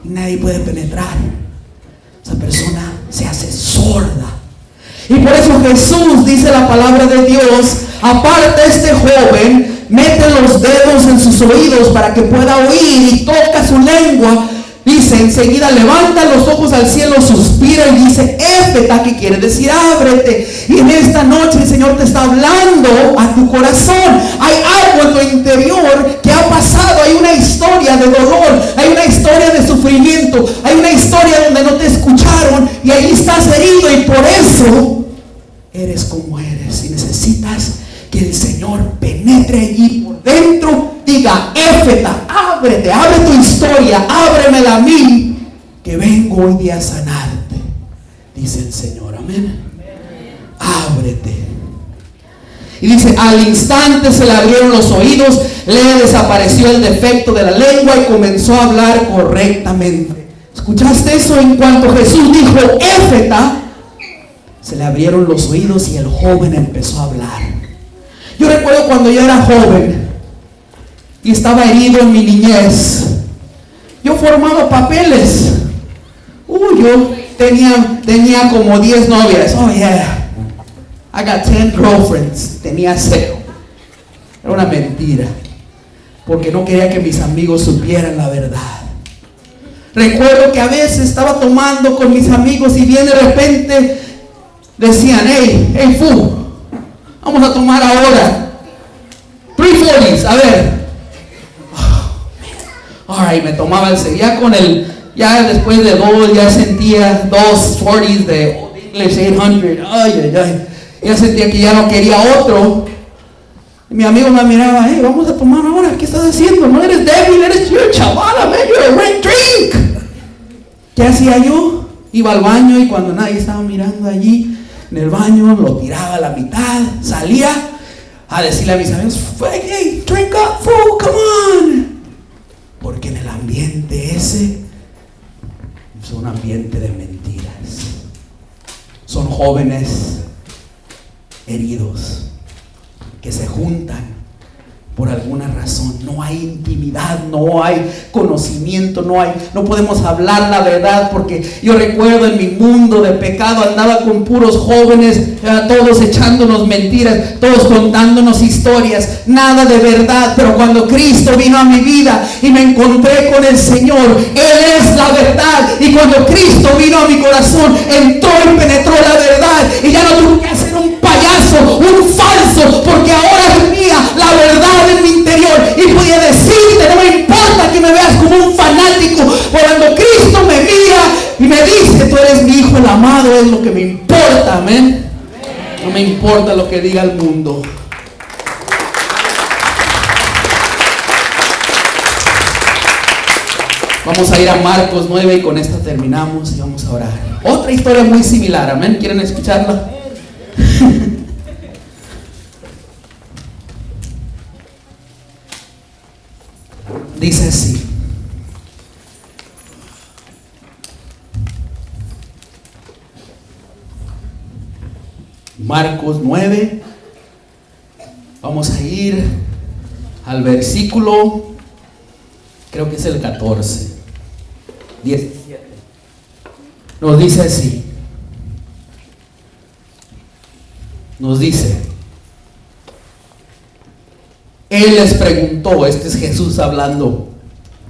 y nadie puede penetrar. Esa persona se hace sorda. Y por eso Jesús, dice la palabra de Dios, aparta a este joven, mete los dedos en sus oídos para que pueda oír y toca su lengua. Dice, enseguida levanta los ojos al cielo, suspira y dice, Éfeta, que quiere decir ábrete. Y en esta noche el Señor te está hablando a tu corazón. Hay algo en tu interior que ha pasado. Hay una historia de dolor, hay una historia de sufrimiento, hay una historia donde no te escucharon y ahí estás herido y por eso eres como Él. Éfeta, ábrete, abre tu historia, ábremela a mí, que vengo hoy día a sanarte, dice el Señor. Amén. Ábrete. Y dice, al instante se le abrieron los oídos, le desapareció el defecto de la lengua y comenzó a hablar correctamente. ¿Escuchaste eso? En cuanto Jesús dijo Éfeta, se le abrieron los oídos y el joven empezó a hablar. Yo recuerdo cuando yo era joven y estaba herido en mi niñez, yo formaba papeles. Yo tenía como 10 novias. Oh yeah, I got 10 girlfriends. Tenía 0. Era una mentira, porque no quería que mis amigos supieran la verdad. Recuerdo que a veces estaba tomando con mis amigos y bien de repente decían, hey, fu, vamos a tomar ahora 340s, a ver. Alright, me tomaba ya después de 2, ya sentía 2 40s de English 800, ya sentía que ya no quería otro. Y mi amigo me miraba, hey, vamos a tomar ahora, ¿qué estás haciendo? No eres débil, eres chavala, man, you're a red drink. ¿Qué hacía yo? Iba al baño y cuando nadie estaba mirando allí en el baño, lo tiraba a la mitad, salía a decirle a mis amigos, hey, drink up, fool, come on. Porque en el ambiente ese es un ambiente de mentiras. Son jóvenes heridos que se juntan por alguna razón. No hay intimidad, no hay conocimiento, no podemos hablar la verdad, porque yo recuerdo en mi mundo de pecado andaba con puros jóvenes, todos echándonos mentiras, todos contándonos historias, nada de verdad. Pero cuando Cristo vino a mi vida y me encontré con el Señor, Él es la verdad. Y cuando Cristo vino a mi corazón, entró y penetró la verdad, y ya no tuve que hacer un payaso, un falso, porque ahora es mía la verdad en mi interior y podía decirte, no me importa que me veas como un fanático, cuando Cristo me mira y me dice, tú eres mi hijo el amado, es lo que me importa. Amén. No me importa lo que diga el mundo. Vamos a ir a Marcos 9 y con esta terminamos y vamos a orar. Otra historia muy similar, amén. ¿Quieren escucharla? Dice así. Marcos 9. Vamos a ir al versículo, creo que es el 14, 17. Nos dice así. Nos dice, Él les preguntó, este es Jesús hablando,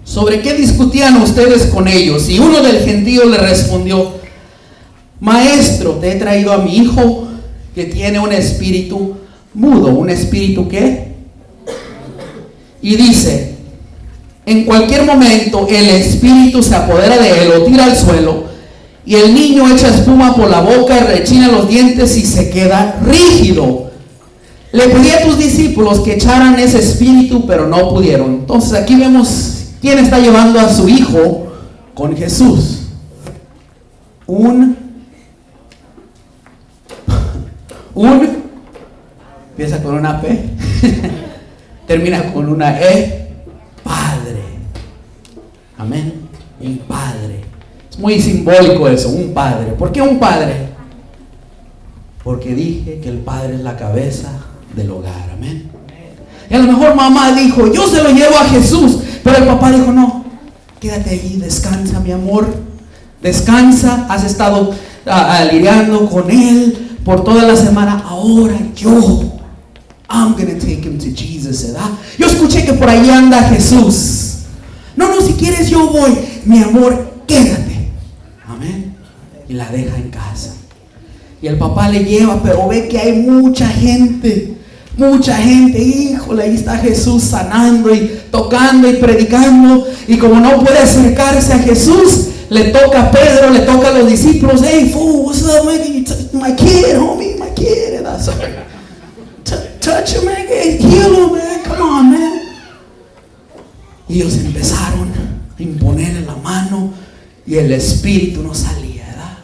¿sobre qué discutían ustedes con ellos? Y uno del gentío le respondió, Maestro, te he traído a mi hijo que tiene un espíritu mudo. ¿Un espíritu qué? Y dice, en cualquier momento el espíritu se apodera de él, lo tira al suelo, y el niño echa espuma por la boca, rechina los dientes y se queda rígido. Le pedí a tus discípulos que echaran ese espíritu, pero no pudieron. Entonces aquí vemos quién está llevando a su hijo con Jesús. Empieza con una P, termina con una E, Padre. Amén. Un padre. Es muy simbólico eso, un padre. ¿Por qué un padre? Porque dije que el padre es la cabeza del hogar. Amén. Y a lo mejor mamá dijo, yo se lo llevo a Jesús, pero el papá dijo, no, quédate allí, descansa mi amor, descansa, has estado lidiando con él por toda la semana, ahora I'm gonna take him to Jesus, ¿verdad? Yo escuché que por ahí anda Jesús. No, si quieres yo voy, mi amor, quédate. Amén. Y la deja en casa. Y el papá le lleva, pero ve que hay mucha gente, híjole, ahí está Jesús sanando y tocando y predicando, y como no puede acercarse a Jesús, le toca a Pedro, le toca a los discípulos, hey fool, what's up, man? My kid, homie, my kid, that's touch him, man, heal him, man, come on, man. Y ellos empezaron a imponerle la mano y el espíritu no salía, ¿verdad?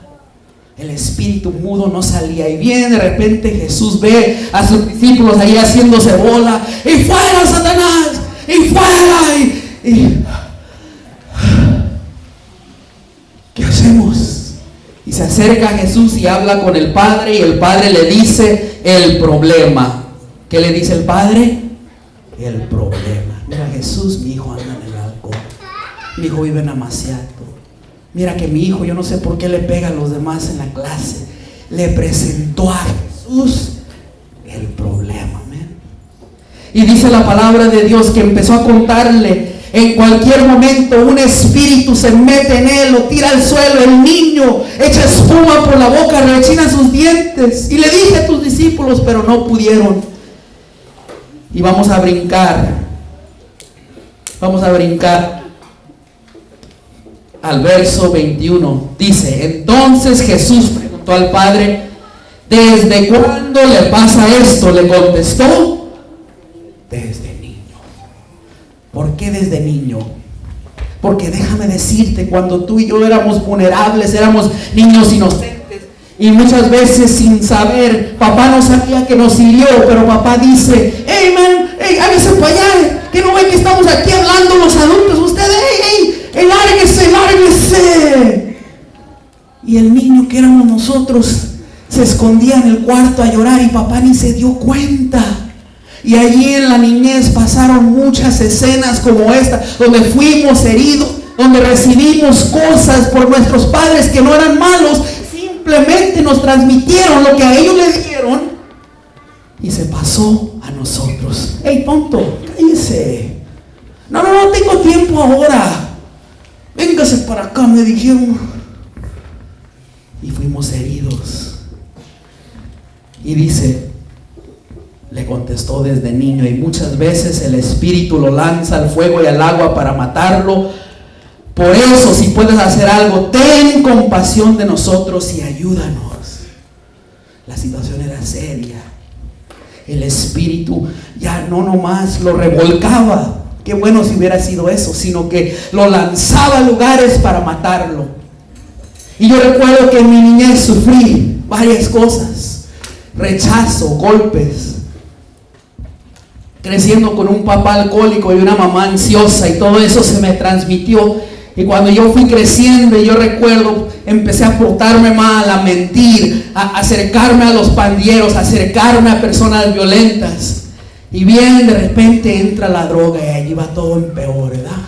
El espíritu mudo no salía. Y bien de repente Jesús ve a sus discípulos ahí haciéndose bola. ¡Y fuera, Satanás! ¡Y fuera! ¿Qué hacemos? Y se acerca a Jesús y habla con el Padre, y el Padre le dice el problema. ¿Qué le dice el Padre? El problema. Mira, Jesús, mi hijo anda en el alcohol. Mi hijo vive en amaciato. Mira que mi hijo, yo no sé por qué le pega a los demás en la clase. Le presentó a Jesús el problema. ¿Amén? Y dice la palabra de Dios que empezó a contarle. En cualquier momento un espíritu se mete en él, lo tira al suelo, el niño echa espuma por la boca, rechina sus dientes. Y le dije a tus discípulos, pero no pudieron. Y vamos a brincar al verso 21. Dice, entonces Jesús preguntó al Padre, ¿desde cuándo le pasa esto? Le contestó, desde niño. ¿Por qué desde niño? Porque déjame decirte, cuando tú y yo éramos vulnerables, éramos niños inocentes, y muchas veces sin saber, papá no sabía que nos hirió, pero papá dice, hey man, hey, hágase para allá, que no ven que estamos aquí hablando los adultos, ustedes, hey, lárguese. Y el niño que éramos nosotros se escondía en el cuarto a llorar y papá ni se dio cuenta. Y allí en la niñez pasaron muchas escenas como esta, donde fuimos heridos, donde recibimos cosas por nuestros padres que no eran malos, simplemente nos transmitieron lo que a ellos le dieron y se pasó a nosotros. ¡Ey, tonto! ¡Cállese! No tengo tiempo ahora. Véngase para acá, me dijeron. Y fuimos heridos. Y dice, le contestó desde niño, y muchas veces el espíritu lo lanza al fuego y al agua para matarlo. Por eso, si puedes hacer algo, ten compasión de nosotros y ayúdanos. La situación era seria. El espíritu ya no nomás lo revolcaba, qué bueno si hubiera sido eso, sino que lo lanzaba a lugares para matarlo. Y yo recuerdo que en mi niñez sufrí varias cosas: rechazo, golpes, creciendo con un papá alcohólico y una mamá ansiosa, y todo eso se me transmitió. Y cuando yo fui creciendo, yo recuerdo, empecé a portarme mal, a mentir, a acercarme a los pandilleros, a acercarme a personas violentas. Y bien, de repente entra la droga y allí va todo en peor, ¿verdad?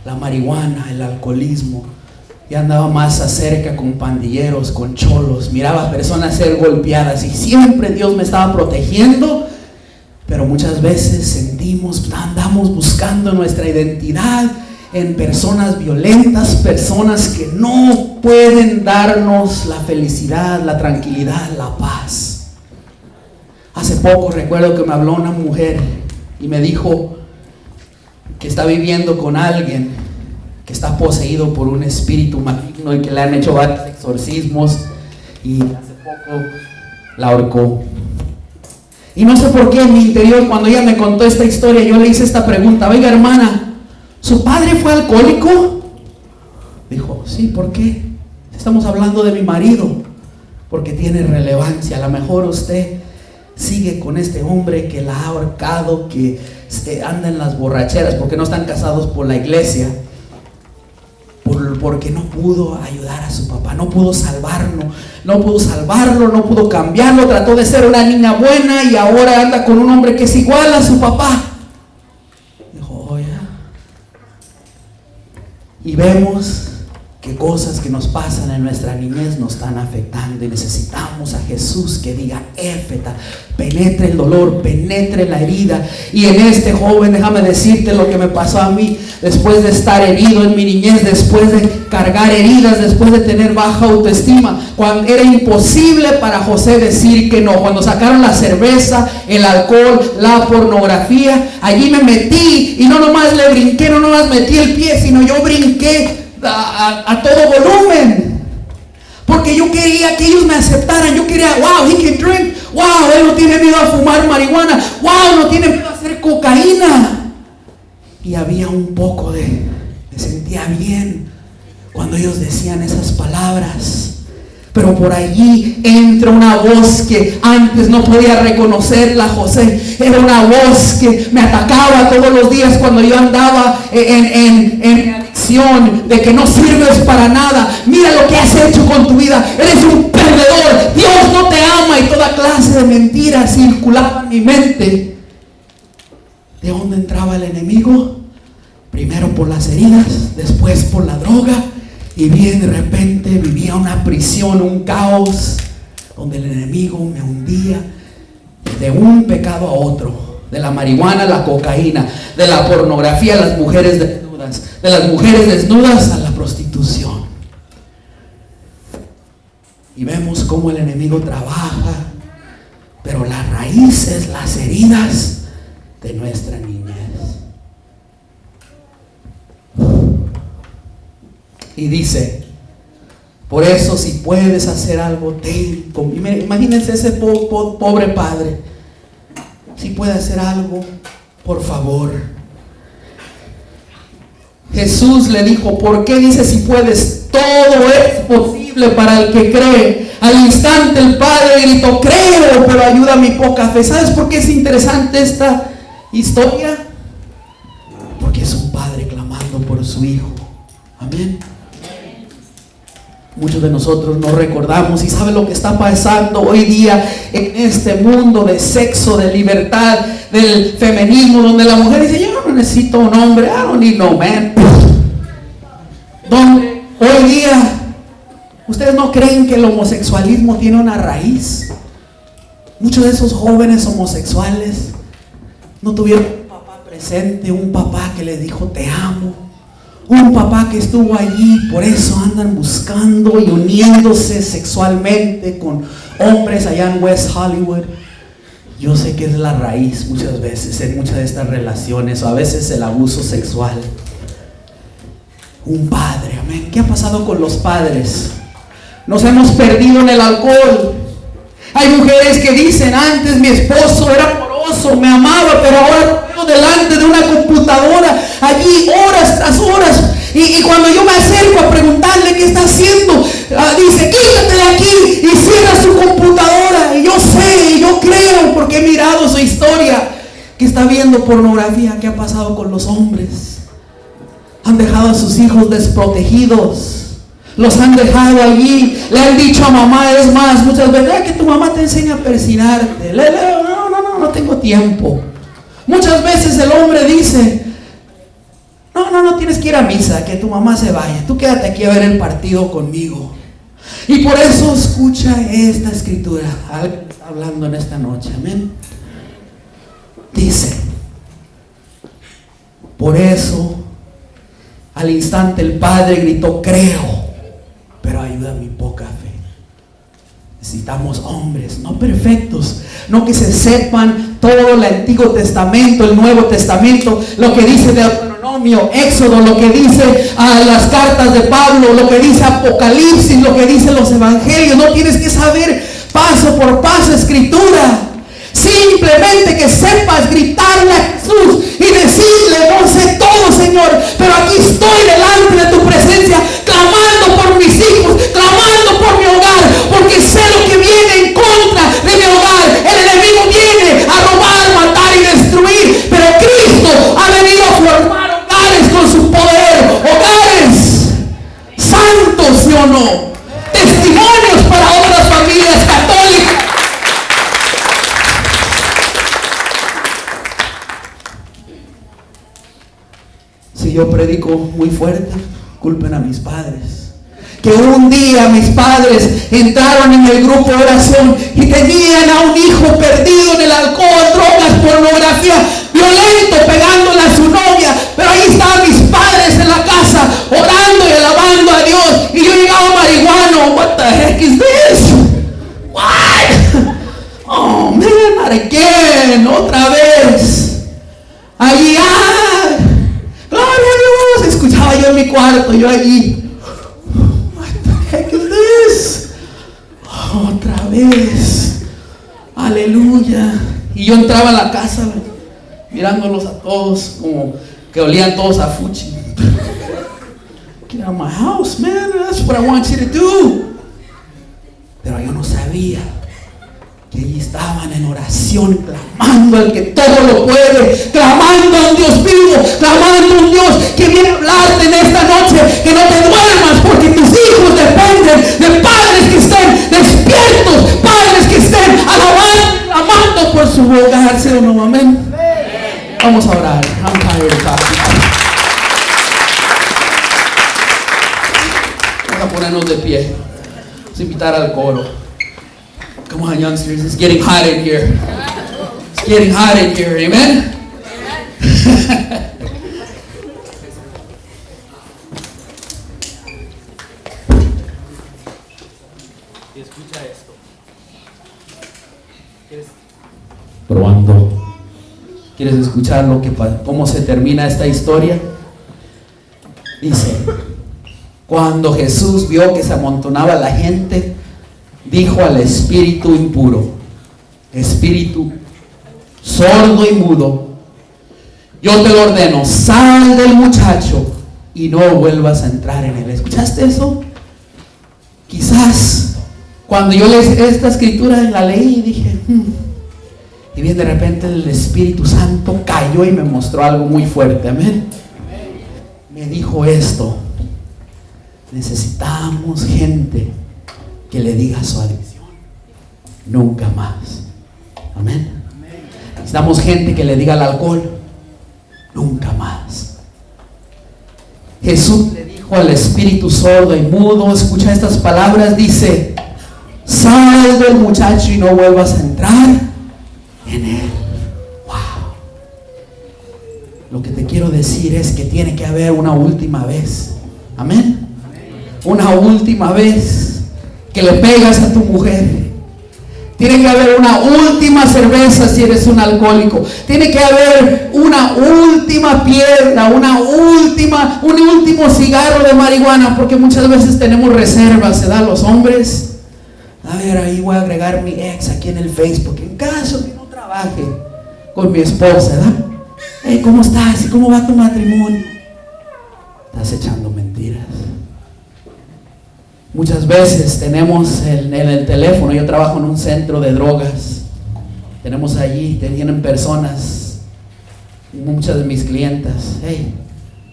La marihuana, el alcoholismo. Y andaba más acerca con pandilleros, con cholos. Miraba a personas ser golpeadas y siempre Dios me estaba protegiendo. Pero muchas veces andamos buscando nuestra identidad en personas violentas, personas que no pueden darnos la felicidad, la tranquilidad, la paz. Hace poco recuerdo que me habló una mujer y me dijo que está viviendo con alguien que está poseído por un espíritu maligno y que le han hecho varios exorcismos, y hace poco la ahorcó. Y no sé por qué en mi interior, cuando ella me contó esta historia, yo le hice esta pregunta: oiga, hermana, ¿su padre fue alcohólico? Dijo, sí. ¿Por qué? Estamos hablando de mi marido. Porque tiene relevancia. A lo mejor usted sigue con este hombre que la ha ahorcado, que anda en las borracheras, porque no están casados por la iglesia, porque no pudo ayudar a su papá, no pudo salvarlo, no pudo cambiarlo, trató de ser una niña buena y ahora anda con un hombre que es igual a su papá. Dijo, oye, y vemos que cosas que nos pasan en nuestra niñez nos están afectando, y necesitamos a Jesús que diga éfeta, penetre el dolor, penetre la herida. Y en este joven, déjame decirte lo que me pasó a mí después de estar herido en mi niñez, después de cargar heridas, después de tener baja autoestima, cuando era imposible para José decir que no. Cuando sacaron la cerveza, el alcohol, la pornografía, allí me metí, y no nomás le brinqué, no nomás metí el pie, sino yo brinqué a todo volumen, porque yo quería que ellos me aceptaran. Yo quería, wow, he can drink, wow, él no tiene miedo a fumar marihuana, wow, no tiene miedo a hacer cocaína. Y había un poco me sentía bien cuando ellos decían esas palabras. Pero por allí entra una voz que antes no podía reconocerla, José. Era una voz que me atacaba todos los días cuando yo andaba en adicción, de que no sirves para nada. Mira lo que has hecho con tu vida. Eres un perdedor. Dios no te ama, y toda clase de mentiras circulaba en mi mente. ¿De dónde entraba el enemigo? Primero por las heridas, después por la droga. Y bien, de repente vivía una prisión, un caos, donde el enemigo me hundía de un pecado a otro, de la marihuana a la cocaína, de la pornografía a las mujeres desnudas, de las mujeres desnudas a la prostitución. Y vemos cómo el enemigo trabaja, pero la raíz es las heridas de nuestra niñez. Y dice, por eso si puedes hacer algo, ten. Imagínense ese pobre padre. Si puede hacer algo, por favor. Jesús le dijo, ¿por qué dice si puedes? Todo es posible para el que cree. Al instante el padre gritó, creo, pero ayuda a mi poca fe. ¿Sabes por qué es interesante esta historia? Porque es un padre clamando por su hijo. Amén. Muchos de nosotros no recordamos, y sabe lo que está pasando hoy día en este mundo de sexo, de libertad, del feminismo, donde la mujer dice, yo no necesito un hombre, I don't need no man. Donde hoy día, ¿ustedes no creen que el homosexualismo tiene una raíz? Muchos de esos jóvenes homosexuales no tuvieron un papá presente, un papá que les dijo te amo. Un papá que estuvo allí, por eso andan buscando y uniéndose sexualmente con hombres allá en West Hollywood. Yo sé que es la raíz muchas veces en muchas de estas relaciones, o a veces el abuso sexual. Un padre, amén. ¿Qué ha pasado con los padres? Nos hemos perdido en el alcohol. Hay mujeres que dicen, antes mi esposo era amoroso, me amaba, pero ahora delante de una computadora, allí horas tras horas, y cuando yo me acerco a preguntarle qué está haciendo, dice, quítate de aquí, y cierra su computadora. Y yo sé, y yo creo, porque he mirado su historia, que está viendo pornografía. ¿Qué ha pasado con los hombres? Han dejado a sus hijos desprotegidos, los han dejado allí, le han dicho a mamá, es más, muchas veces, que tu mamá te enseña a persinarte. No tengo tiempo. Muchas veces el hombre dice, no tienes que ir a misa, que tu mamá se vaya, tú quédate aquí a ver el partido conmigo. Y por eso escucha esta escritura, alguien está hablando en esta noche, amén. Dice, por eso al instante el padre gritó, creo, pero ayuda a mi poca fe. Necesitamos hombres, no perfectos, no que se sepan todo el Antiguo Testamento, el Nuevo Testamento, lo que dice Deuteronomio, Éxodo, lo que dice las cartas de Pablo, lo que dice Apocalipsis, lo que dicen los Evangelios. No tienes que saber paso por paso escritura. Simplemente que sepas gritarle a Jesús y decirle, no sé todo, Señor, pero aquí estoy delante de tu presencia, clamando por mis hijos, clamando por mi hogar, porque sé lo que viene en contra de mi hogar. El enemigo viene a robar, matar y destruir, pero Cristo ha venido a formar hogares con su poder, hogares santos, ¿sí o no? Testimonios para otras familias católicas. Si yo predico muy fuerte, culpen a mis padres. Que un día mis padres entraron en el grupo de oración y tenían a un hijo perdido en el alcohol, drogas, pornografía, violento, pegándole a su novia. Pero ahí estaban mis padres en la casa, orando y alabando a Dios. Y yo llegaba marihuano. What the heck is this? What? Oh man, not again. Otra vez. Allí, gloria a Dios. Escuchaba yo en mi cuarto, yo allí. What the heck is this? Otra vez. Aleluya. Y yo entraba a la casa mirándolos a todos como que olían todos a fuchi. Get out of my house, man. That's what I want you to do. Pero yo no sabía que allí estaban en oración, clamando al que todo lo puede, clamando a un Dios vivo, clamando a un Dios que viene a hablarte en esta noche, que no te duermas, porque tus hijos dependen de padres que estén despiertos, padres que estén amando por su hogar, ¿sí o no? Amén. Vamos a orar. I'm tired of talking. Vamos a ponernos de pie. Vamos a invitar al coro. Come on, youngsters. It's getting hot in here. It's getting hot in here. Amen. Y escucha esto. Probando. ¿Quieres escuchar cómo se termina esta historia? Dice, cuando Jesús vio que se amontonaba la gente, dijo al espíritu impuro, espíritu sordo y mudo, yo te lo ordeno, sal del muchacho y no vuelvas a entrar en él. ¿Escuchaste eso? Quizás cuando yo leí esta escritura la leí y dije, y bien de repente el Espíritu Santo cayó y me mostró algo muy fuerte. Amén. Me dijo esto: necesitamos gente que le diga a su adicción, nunca más. Amén. Necesitamos gente que le diga al alcohol, nunca más. Jesús le dijo al espíritu sordo y mudo, escucha estas palabras, dice, sal del muchacho y no vuelvas a entrar en él. Wow. Lo que te quiero decir es que tiene que haber una última vez. Amén. Una última vez que le pegas a tu mujer. Tiene que haber una última cerveza si eres un alcohólico. Tiene que haber una última piedra, un último cigarro de marihuana, porque muchas veces tenemos reservas, ¿se da? Los hombres. A ver, ahí voy a agregar mi ex aquí en el Facebook, en caso que no trabaje con mi esposa, ¿verdad? Hey, ¿cómo estás? ¿Y cómo va tu matrimonio? Estás echando mentiras. Muchas veces tenemos en el teléfono, yo trabajo en un centro de drogas, tenemos allí, tienen personas, muchas de mis clientas, hey,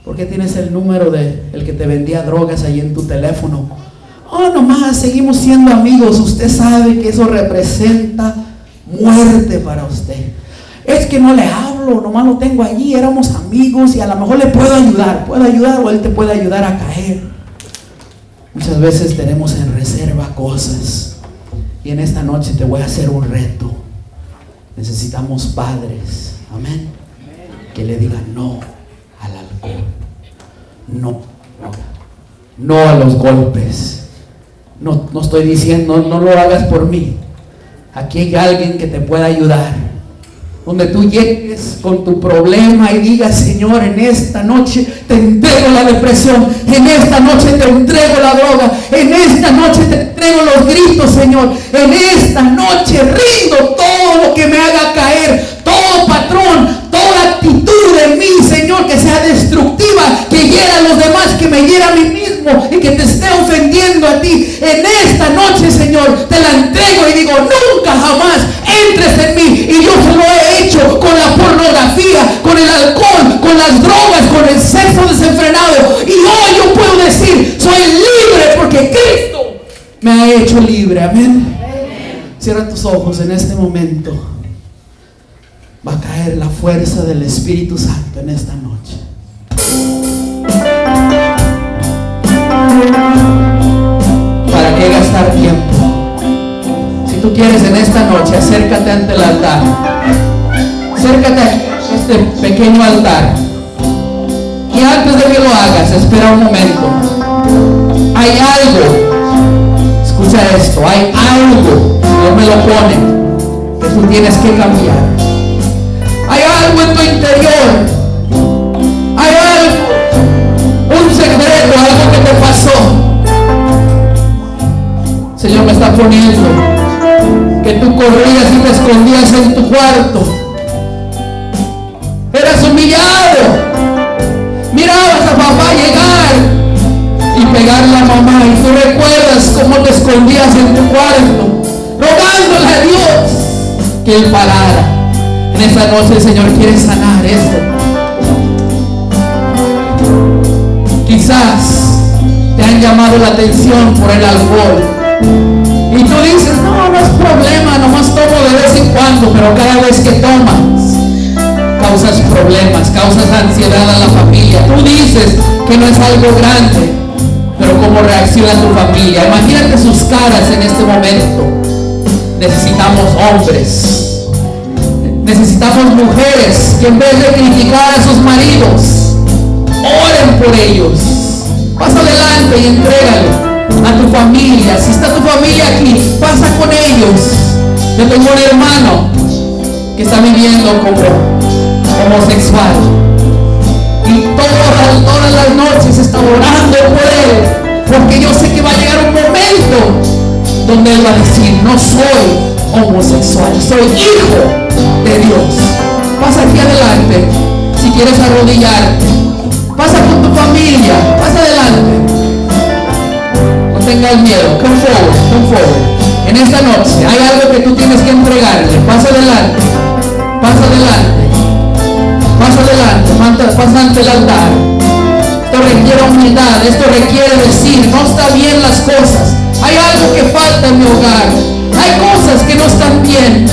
¿por qué tienes el número de el que te vendía drogas ahí en tu teléfono? Oh, nomás, seguimos siendo amigos, usted sabe que eso representa muerte para usted. Es que no le hablo, nomás lo tengo allí, éramos amigos y a lo mejor le puedo ayudar o él te puede ayudar a caer. Muchas veces tenemos en reserva cosas y en esta noche te voy a hacer un reto. Necesitamos padres, amén, que le digan no al alcohol, no a los golpes. No estoy diciendo, no lo hagas por mí. Aquí hay alguien que te pueda ayudar. Donde tú llegues con tu problema y digas, Señor, en esta noche te entrego la depresión, en esta noche te entrego la droga, en esta noche te entrego los gritos, Señor, en esta noche rindo todo lo que me haga caer, todo patrón, toda actitud en mí, Señor, que sea destructiva, que hiera a los demás, que me hiera a mí mismo y que te esté ofendiendo a ti. En esta noche, Señor, te la entrego y digo, nunca jamás entres en mí. Y yo se lo he hecho con la pornografía, con el alcohol, con las drogas, con el sexo desenfrenado. Y hoy yo puedo decir, soy libre porque Cristo me ha hecho libre. Amén. Cierra tus ojos en este momento. Va a caer la fuerza del Espíritu Santo en esta noche. ¿Para qué gastar tiempo? Si tú quieres en esta noche, acércate ante el altar. Acércate a este pequeño altar. Y antes de que lo hagas, espera un momento. Hay algo, escucha esto, hay algo, Dios me lo pone, que tú tienes que cambiar. Hay algo en tu interior. Hay algo, un secreto, algo que te pasó. El Señor me está poniendo que tú corrías y te escondías en tu cuarto. Eras humillado, escondías en tu cuarto, rogándole a Dios que Él parara. En esta noche el Señor quiere sanar esto. Quizás te han llamado la atención por el alcohol y tú dices, no es problema, nomás tomo de vez en cuando, pero cada vez que tomas causas problemas, causas ansiedad a la familia. Tú dices que no es algo grande, pero cómo reacciona tu familia. Imagínate sus caras en este momento. Necesitamos hombres, necesitamos mujeres que en vez de criticar a sus maridos, oren por ellos. Pasa adelante y entrégale a tu familia. Si está tu familia aquí, pasa con ellos. Yo tengo un hermano que está viviendo como homosexual y todas las noches está orando por él, porque yo sé que va a llegar un momento donde él va a decir, no soy homosexual, soy hijo de Dios. Pasa aquí adelante. Si quieres arrodillarte, pasa con tu familia, pasa adelante. No tengas miedo, come forward. En esta noche hay algo que tú tienes que entregarle. Pasa adelante, pasa adelante, pasa adelante, pasa ante el altar. Esto requiere humildad, esto requiere decir, no está bien las cosas. Hay algo que falta en mi hogar. Hay cosas que no están bien.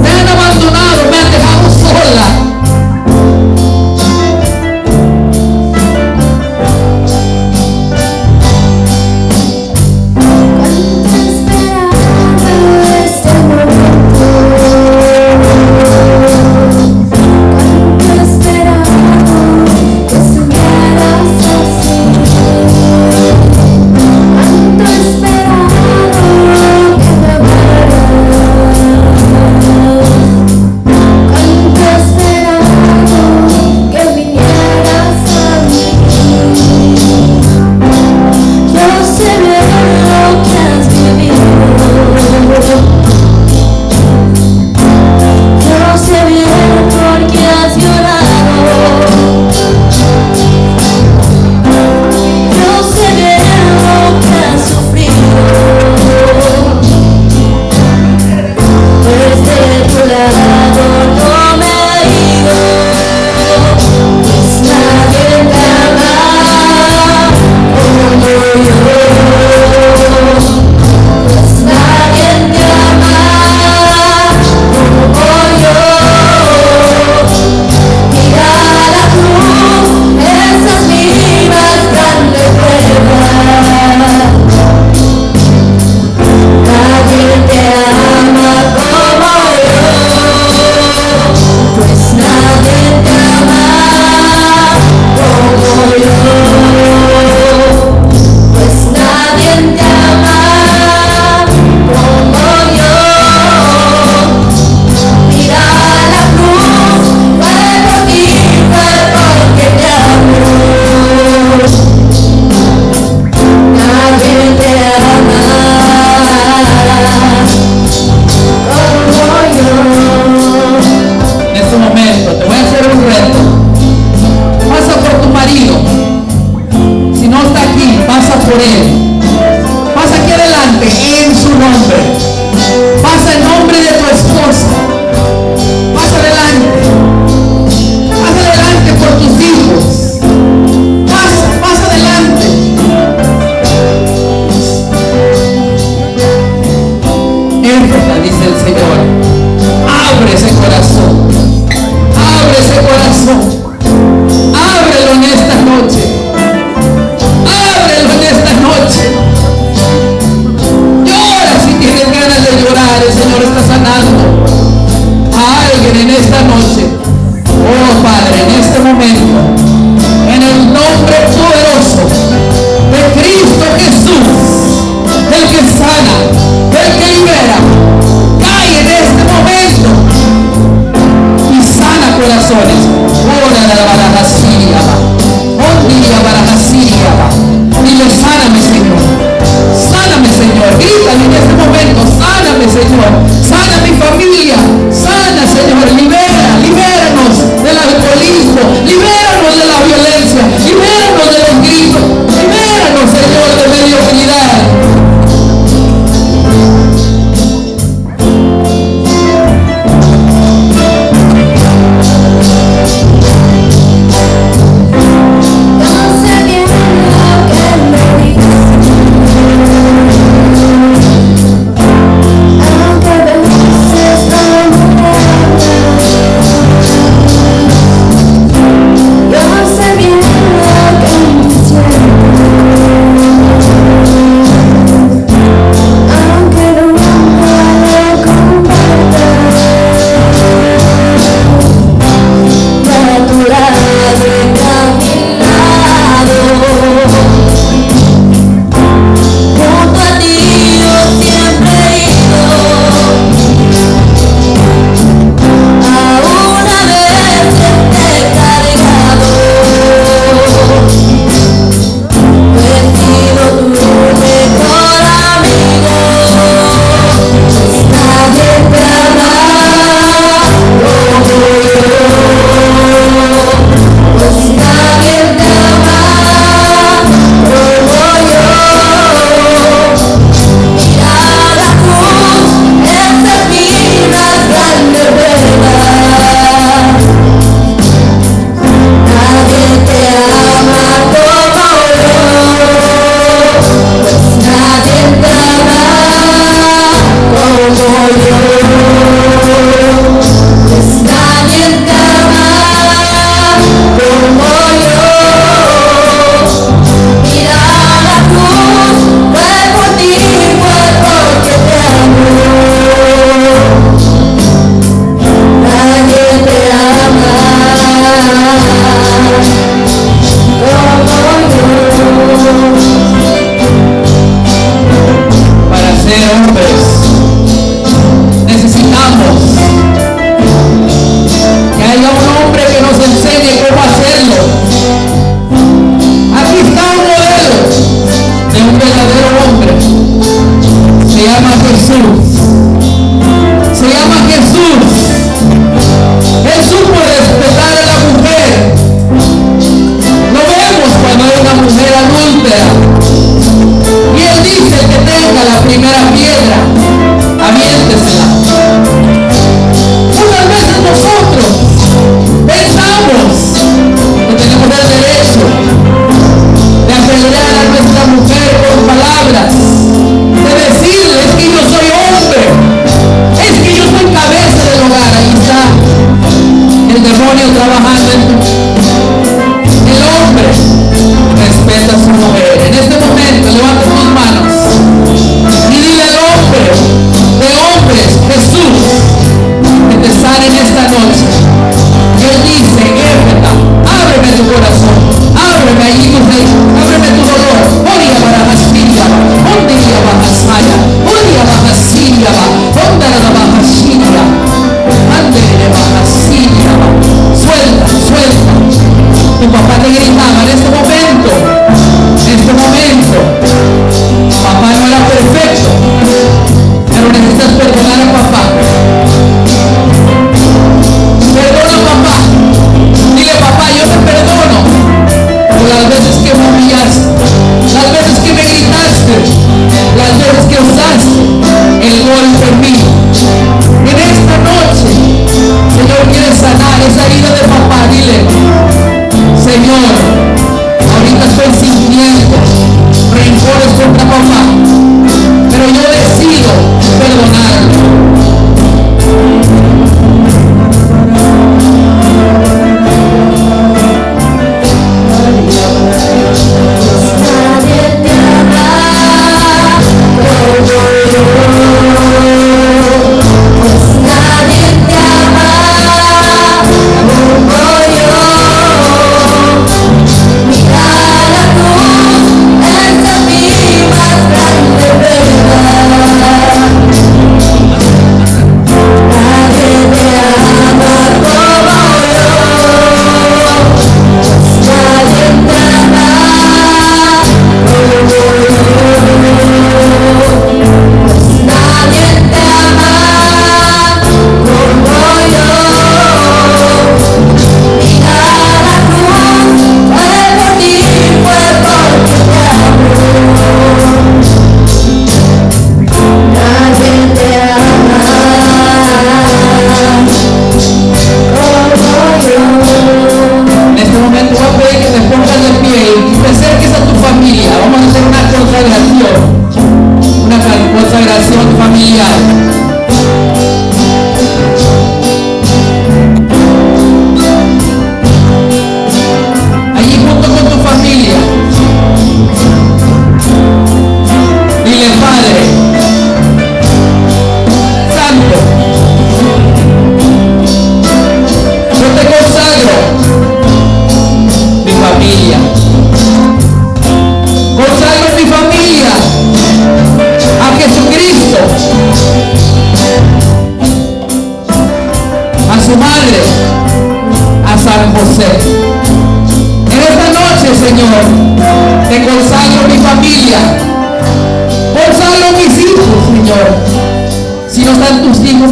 Me han abandonado, me han dejado sola. Jesús. Se llama Jesús. Él supo respetar a la mujer. Lo vemos cuando hay una mujer adúltera. Y Él dice que tenga la primera piedra. Aviéntesela. Muchas veces nosotros pensamos que tenemos el derecho de apedrear a nuestra mujer con palabras, de decirles que yo soy hombre, es que yo soy cabeza del hogar. Ahí está el demonio trabajando en tu. El hombre respeta a su mujer. En este momento levanta tus manos y dile al hombre de hombres, Jesús, que te sane en esta noche. Él dice, Éfeta, ábreme tu corazón, ábreme allí tu fe, ábreme tu dolor. Oria baja Siria, ondia baja Saya, oria baja Siria, onda la baja Siria, ande baja Siria. Suelta, suelta. Tu papá te gritaba en este momento, papá no era perfecto, pero necesitas perdonar a papá. Perdona a papá. Dile, papá, yo te perdono por las veces que me humillaste, las veces que me gritaste, las veces que usaste el golpe en mí. En esta noche, Señor quiere sanar esa herida de papá. Dile, Señor, ahorita estoy sintiendo rencores contra papá, pero yo decido perdonarlo.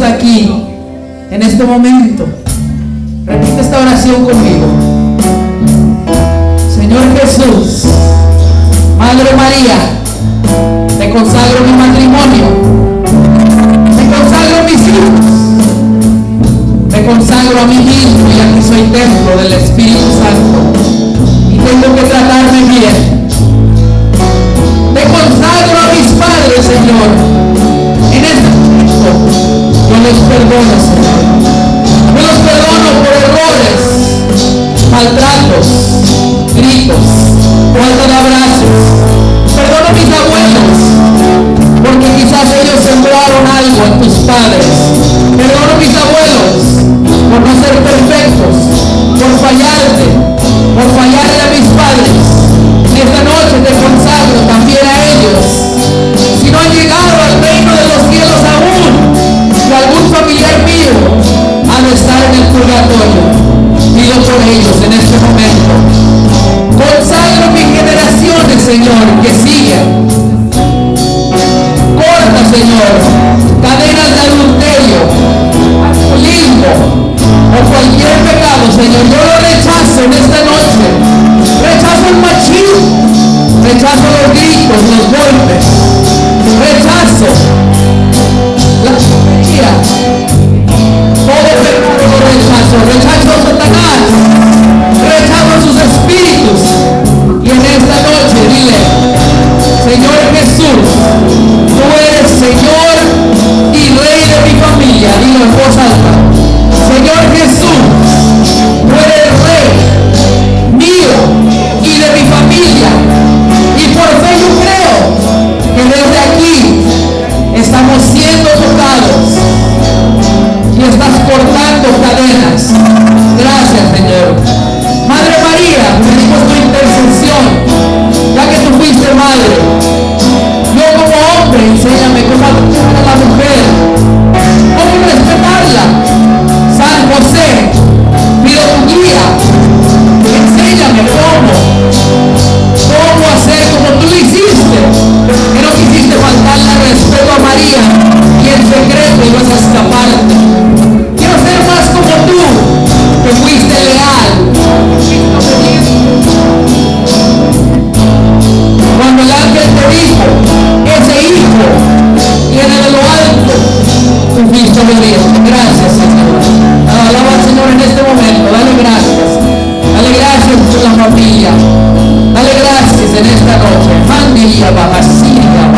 Aquí, en este momento, repite esta oración conmigo. Señor Jesús, Madre María, te consagro mi matrimonio, te consagro mis hijos, te consagro a mí mismo, ya que soy templo del Espíritu Santo y tengo que tratarme bien. Te consagro a mis padres, Señor, en este momento. Yo los perdono, Señor. Yo los perdono por errores, maltratos, gritos, falta de abrazos. Perdono a mis abuelos, porque quizás ellos sembraron algo en tus padres. Perdono a mis abuelos por no ser perfectos, por fallarte, por fallarle a mis padres. Esta noche te consagro también a ellos. Si no han llegado al reino de los cielos aún, algún familiar mío ha de estar en el purgatorio, pido por ellos en este momento. Consagro mis generaciones, Señor, que siguen. Corta, Señor, Señor, yo lo rechazo en esta noche. Rechazo el machismo, rechazo los gritos, los golpes, rechazo la tontería. Todo pecado lo rechazo, rechazo a Satanás, rechazo a sus espíritus. Y en esta noche dile: Señor Jesús, tú eres Señor y Rey de mi familia. Dilo en voz alta: Señor Jesús, tú eres Rey mío y de mi familia. Y por fe yo creo que desde aquí estamos siendo tocados y estás cortando cadenas. Gracias, Señor. Madre María, pedimos tu intercesión, ya que tú fuiste madre. Yo como hombre, enséñame cómo tratar a la mujer, cómo respetarla. San José, pido tu guía, enséñame cómo hacer como tú lo hiciste, que no quisiste faltarle al respeto a María y en secreto ibas a escaparte. Quiero ser más como tú, que fuiste leal, fuiste obediente. Cuando el ángel te dijo: ese hijo viene de lo alto, tú fuiste obediente. Gracias, Señor. Alaba al Señor en este momento. Dale gracias. Dale gracias por la familia. Dale gracias en esta noche. Familia, babasilla.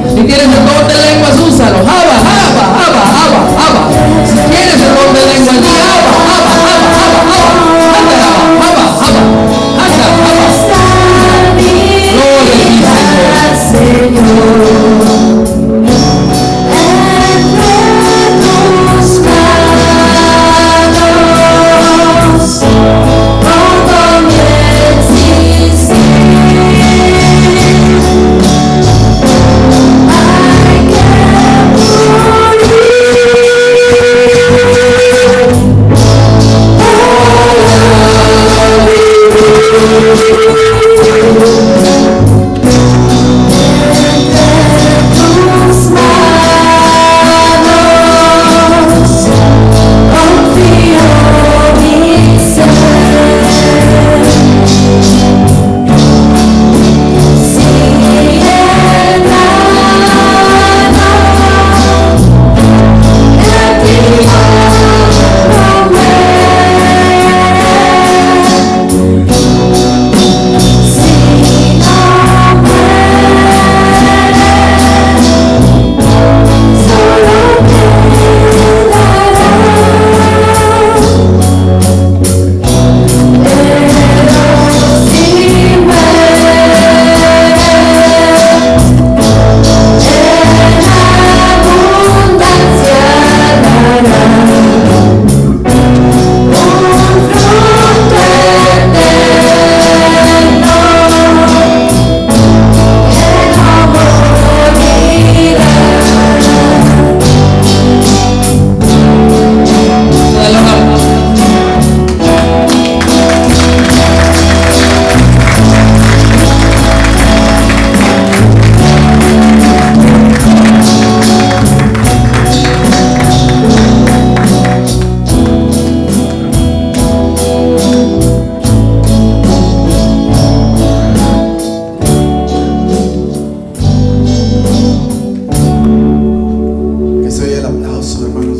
Si tienes el don de lenguas, úsalo. Jaba, jaba, jaba, jaba, jaba. Si tienes el don de lenguas, di jaba, jaba, jaba, jaba, jaba. Anda, jaba, jaba, anda, jaba. Gloria a ti, Señor. Que se oye el aplauso, hermanos.